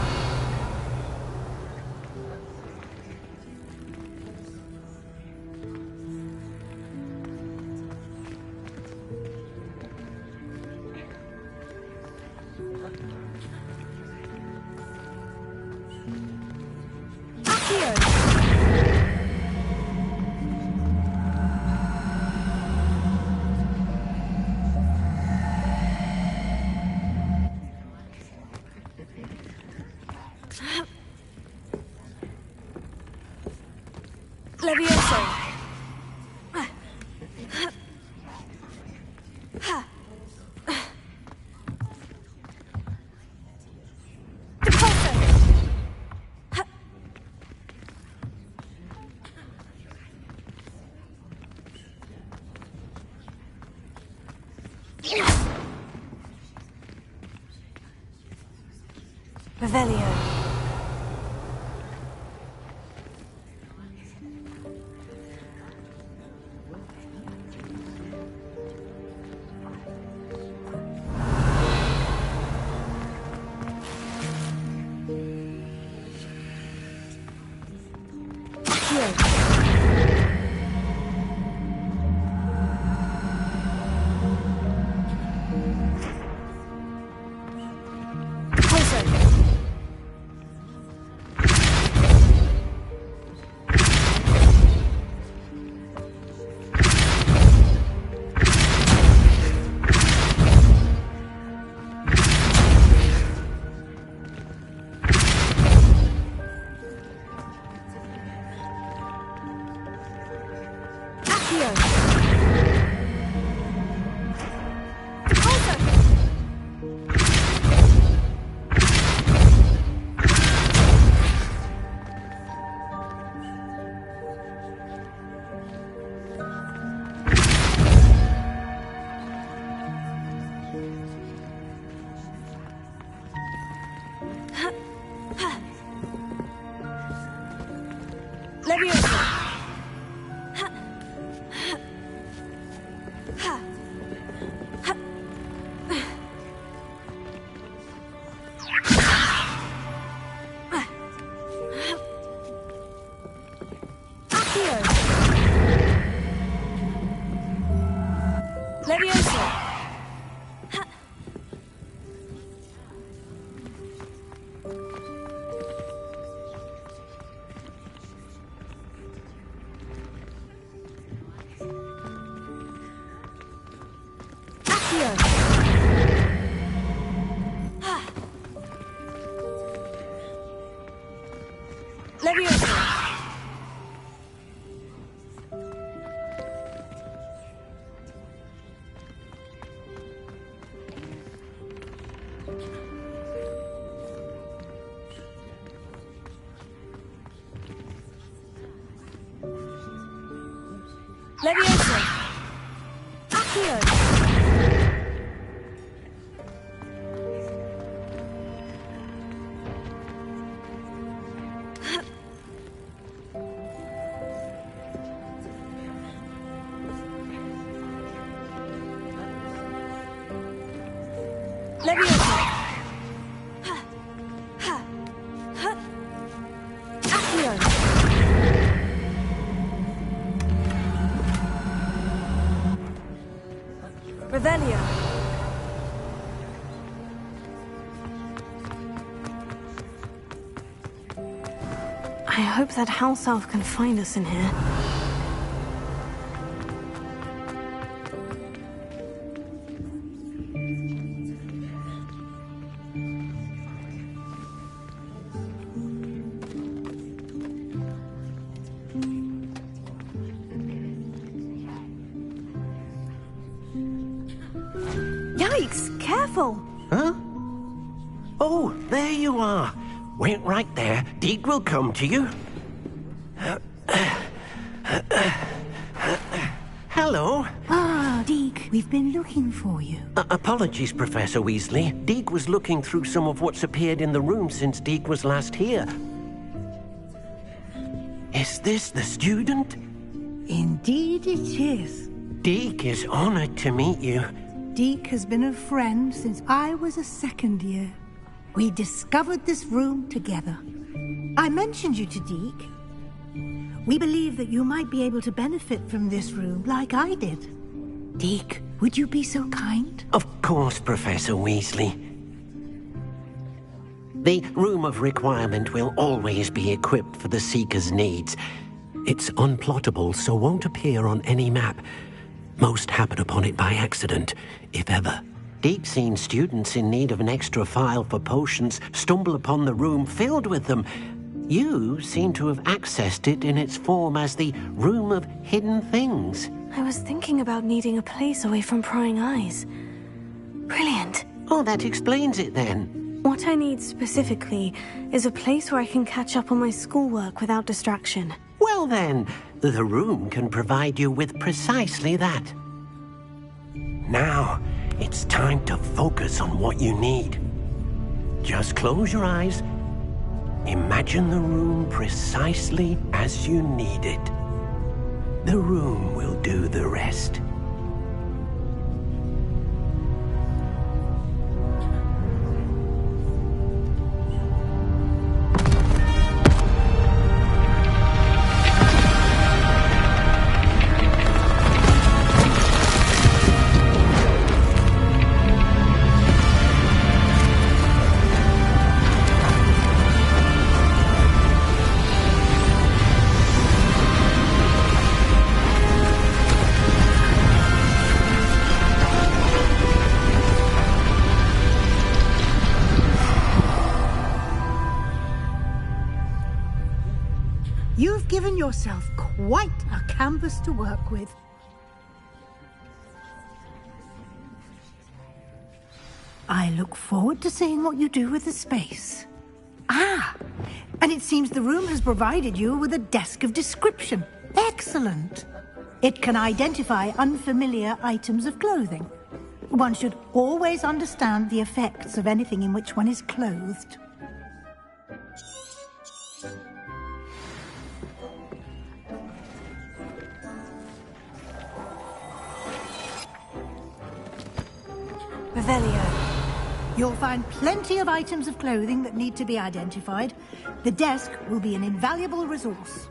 Levioso. Revelio. Levioso! Accio! Levioso! Accio! Revelio. I hope that house elf can find us in here. Yikes! Careful! Huh? Oh, there you are. Wait right there. Deek will come to you. Hello. Ah, Deek, we've been looking for you. Apologies, Professor Weasley. Deek was looking through some of what's appeared in the room since Deek was last here. Is this the student? Indeed it is. Deek is honored to meet you. Deek has been a friend since I was a second year. We discovered this room together. I mentioned you to Deek. We believe that you might be able to benefit from this room like I did. Deek, would you be so kind? Of course, Professor Weasley. The Room of Requirement will always be equipped for the Seeker's needs. It's unplottable, so won't appear on any map. Most happen upon it by accident, if ever. Deke's seen students in need of an extra file for potions stumble upon the room filled with them. You seem to have accessed it in its form as the Room of Hidden Things. I was thinking about needing a place away from prying eyes. Brilliant. Oh, that explains it then. What I need specifically is a place where I can catch up on my schoolwork without distraction. Well then, the room can provide you with precisely that. Now, it's time to focus on what you need. Just close your eyes. Imagine the room precisely as you need it. The room will do the rest. You've given yourself quite a canvas to work with. I look forward to seeing what you do with the space. Ah, and it seems the room has provided you with a desk of description. Excellent. It can identify unfamiliar items of clothing. One should always understand the effects of anything in which one is clothed. Revelio. You'll find plenty of items of clothing that need to be identified. The desk will be an invaluable resource.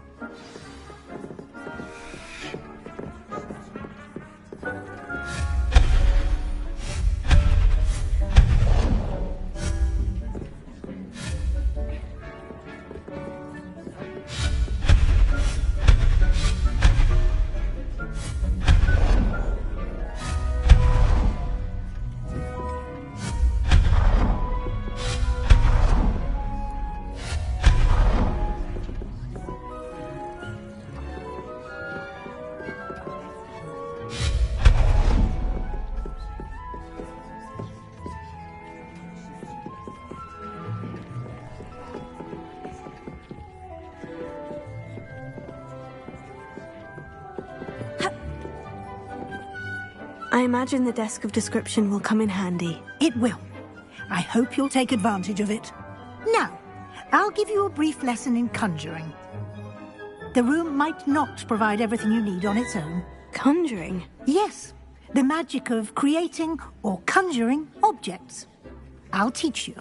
I imagine the desk of description will come in handy. It will. I hope you'll take advantage of it. Now, I'll give you a brief lesson in conjuring. The room might not provide everything you need on its own. Conjuring? Yes, the magic of creating or conjuring objects. I'll teach you.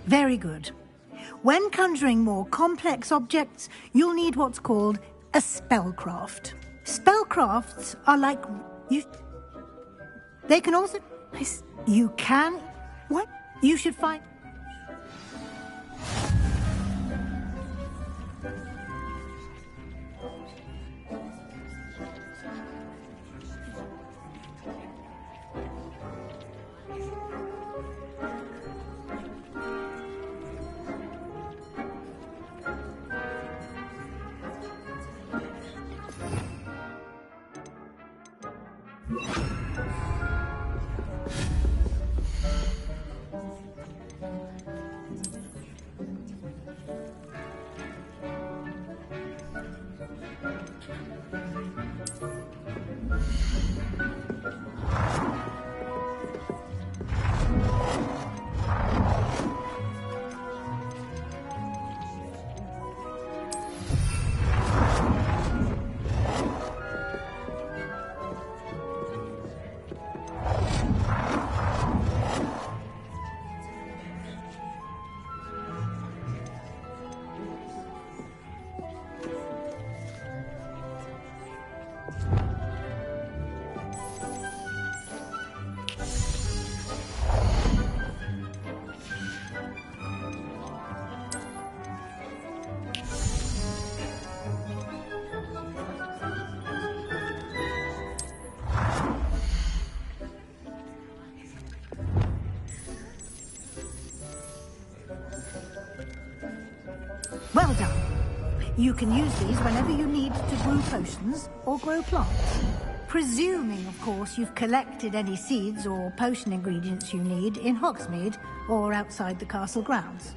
Very good. When conjuring more complex objects, you'll need what's called a spellcraft. Spellcrafts are like... They can also... You can... What? You should find... You can use these whenever you need to brew potions or grow plants. Presuming, of course, you've collected any seeds or potion ingredients you need in Hogsmeade or outside the castle grounds.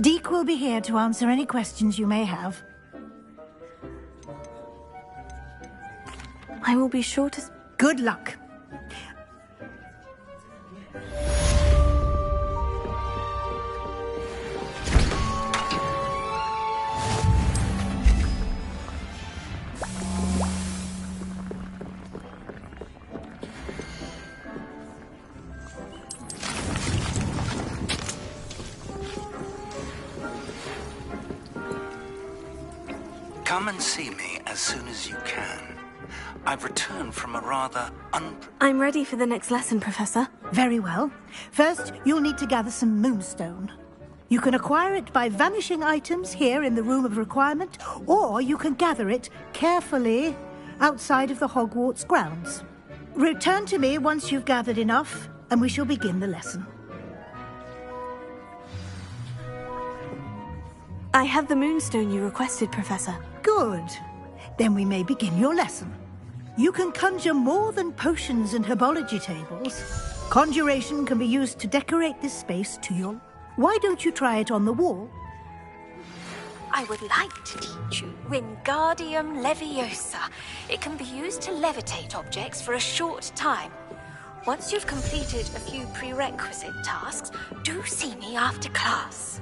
Deke will be here to answer any questions you may have. I will be sure to... Good luck. Come and see me as soon as you can. I've returned from a rather I'm ready for the next lesson, Professor. Very well. First, you'll need to gather some moonstone. You can acquire it by vanishing items here in the Room of Requirement, or you can gather it carefully outside of the Hogwarts grounds. Return to me once you've gathered enough, and we shall begin the lesson. I have the moonstone you requested, Professor. Good. Then we may begin your lesson. You can conjure more than potions and herbology tables. Conjuration can be used to decorate this space to your... Why don't you try it on the wall? I would like to teach you Wingardium Leviosa. It can be used to levitate objects for a short time. Once you've completed a few prerequisite tasks, do see me after class.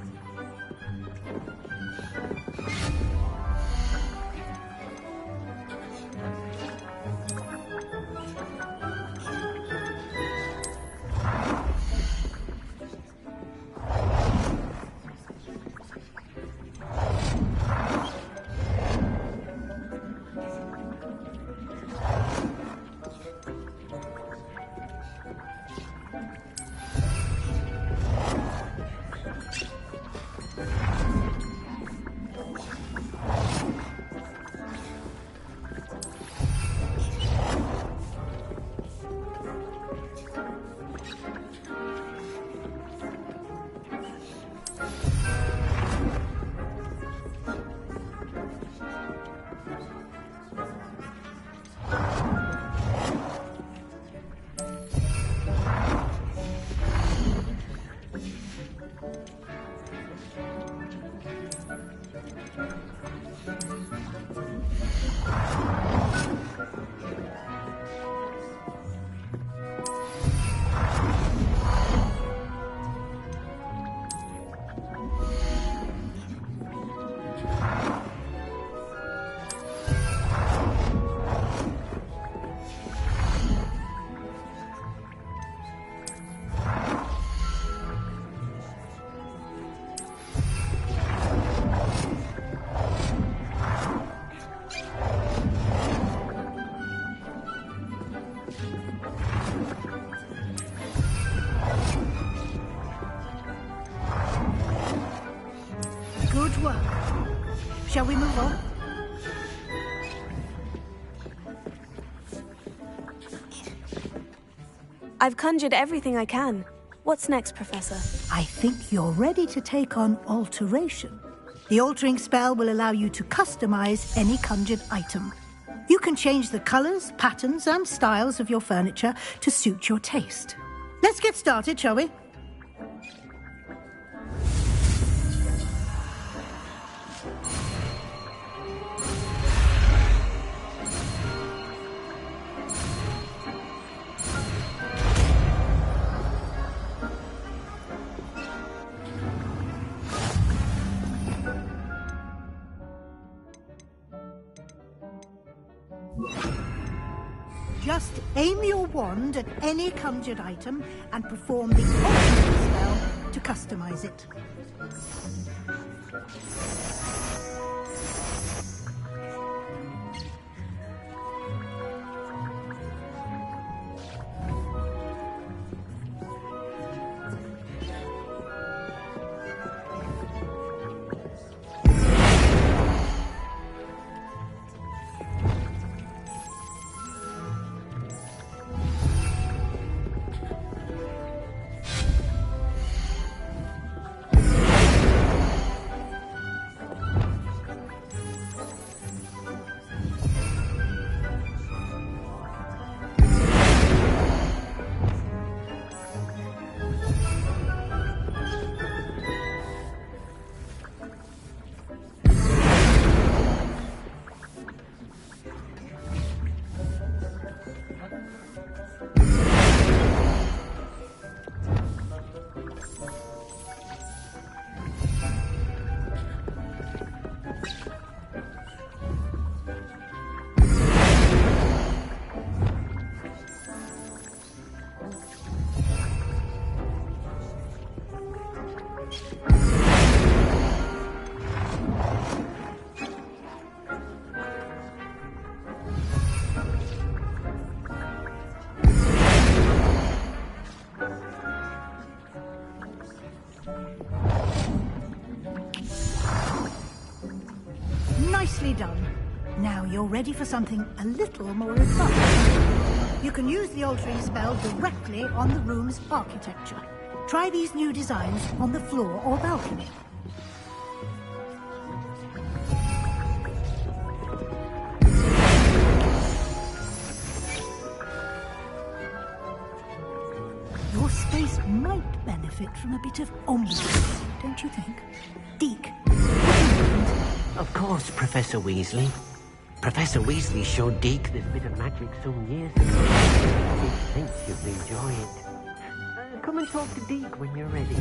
Good work. Shall we move on? I've conjured everything I can. What's next, Professor? I think you're ready to take on alteration. The altering spell will allow you to customize any conjured item. You can change the colors, patterns, and styles of your furniture to suit your taste. Let's get started, shall we? Just aim your wand at any conjured item and perform the altering spell to customize it. Nicely done. Now you're ready for something a little more advanced. You can use the altering spell directly on the room's architecture. Try these new designs on the floor or balcony. Your space might benefit from a bit of ambiance, don't you think? Deke. Of course, Professor Weasley. Professor Weasley showed Deke this bit of magic some years ago. He thinks you'll enjoy it. Come and talk to Deke when you're ready.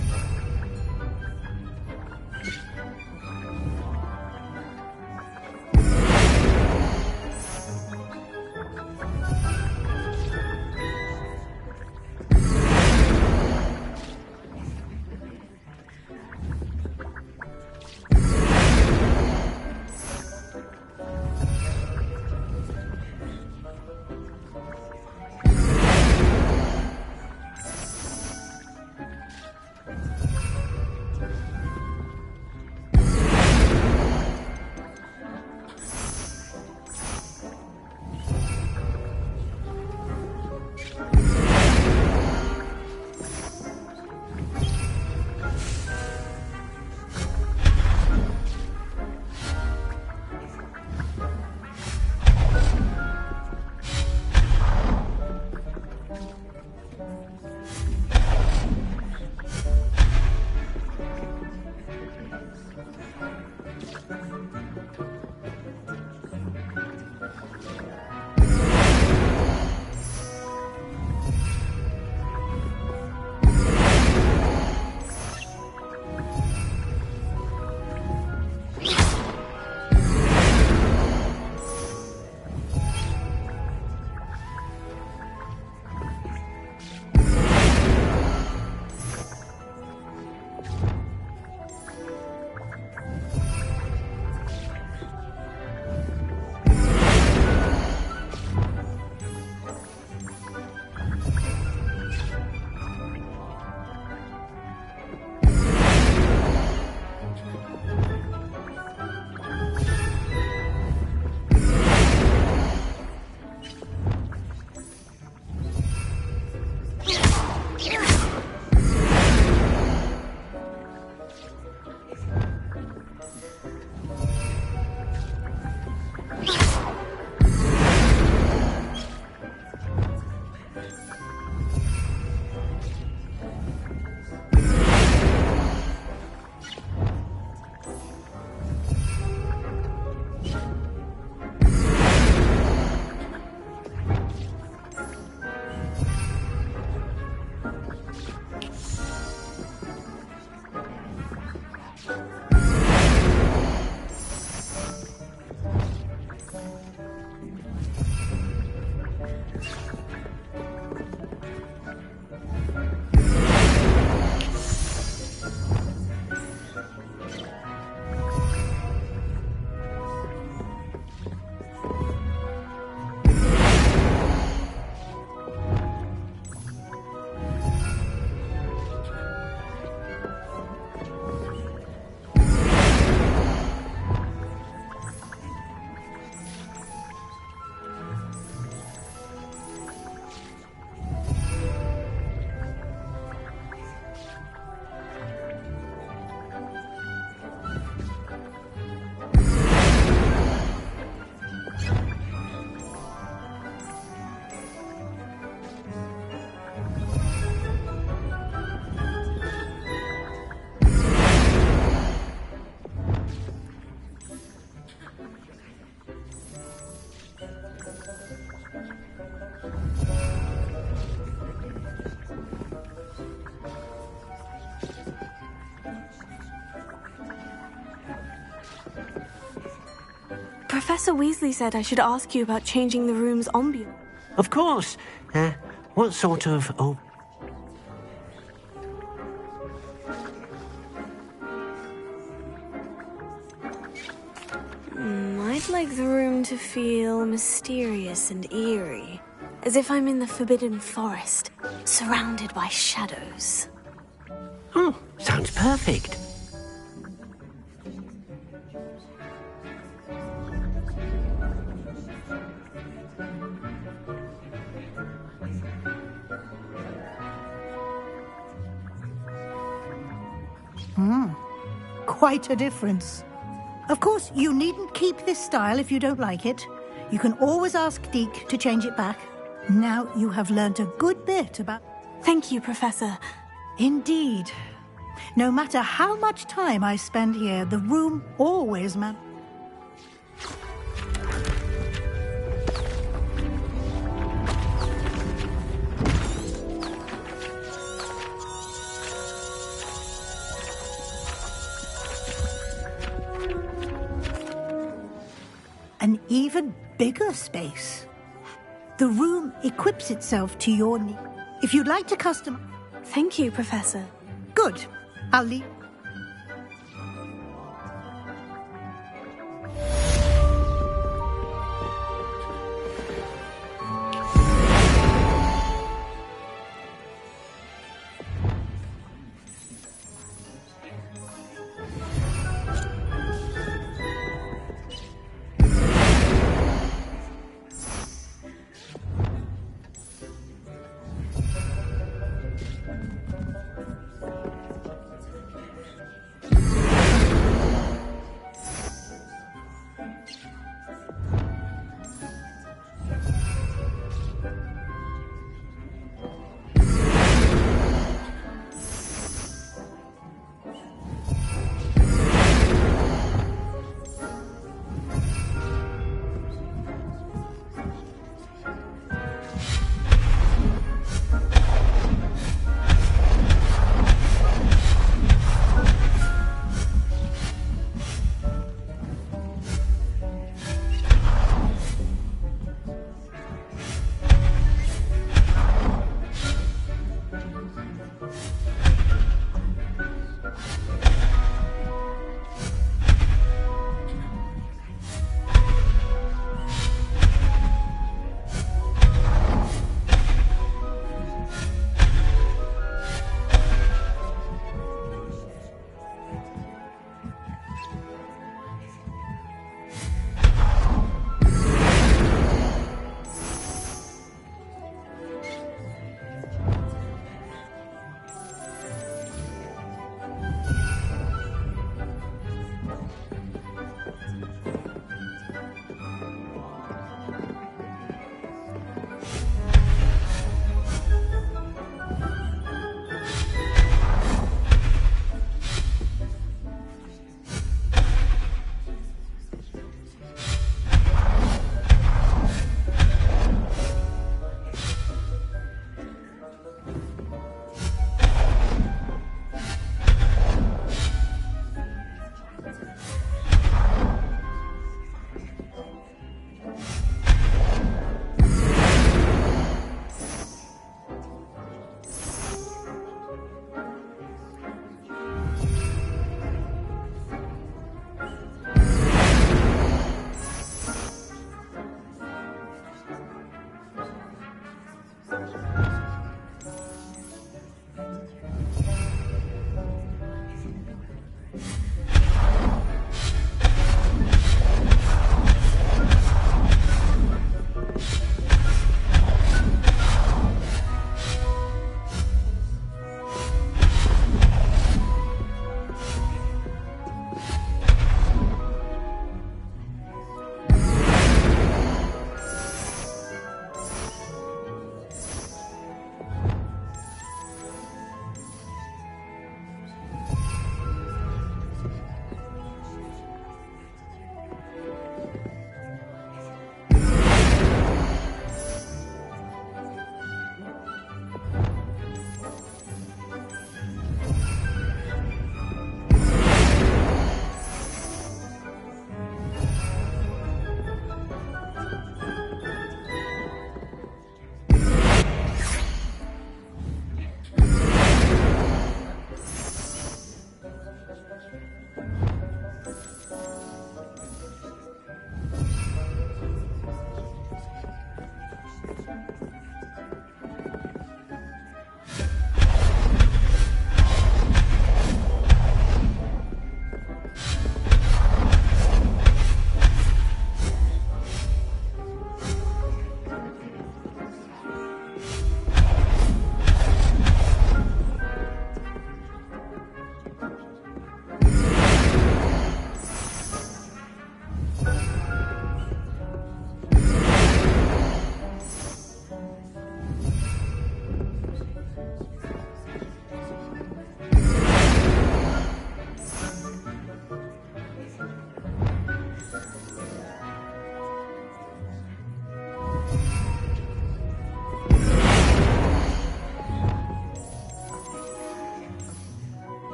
Professor Weasley said I should ask you about changing the room's ambience. Of course. What sort of... Oh, I'd like the room to feel mysterious and eerie, as if I'm in the Forbidden Forest, surrounded by shadows. oh, sounds perfect. Quite a difference. Of course, you needn't keep this style if you don't like it. You can always ask Deke to change it back. Now you have learnt a good bit about... Thank you, Professor. Indeed. No matter how much time I spend here, the room always an even bigger space. The room equips itself to your need. If you'd like to custom... Thank you, Professor. Good. I'll leave...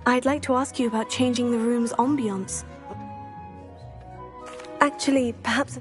I'd like to ask you about changing the room's ambiance. Actually, perhaps...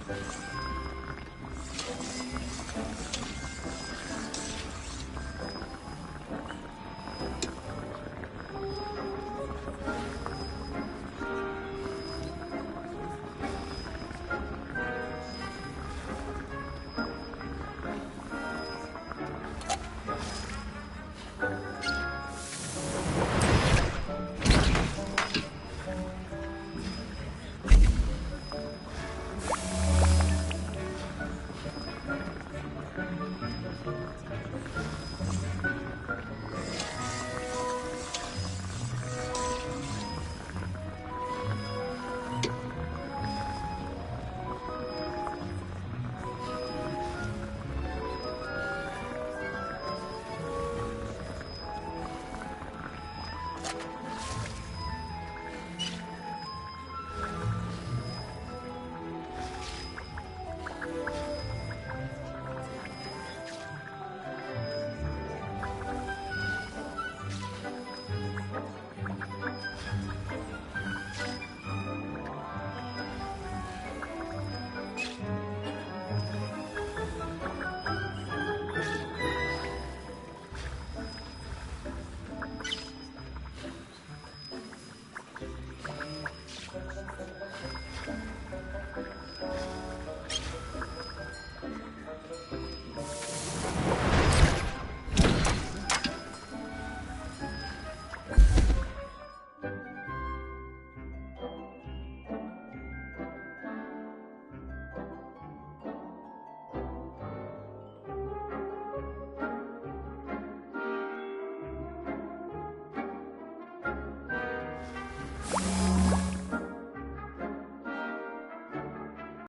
Thank you.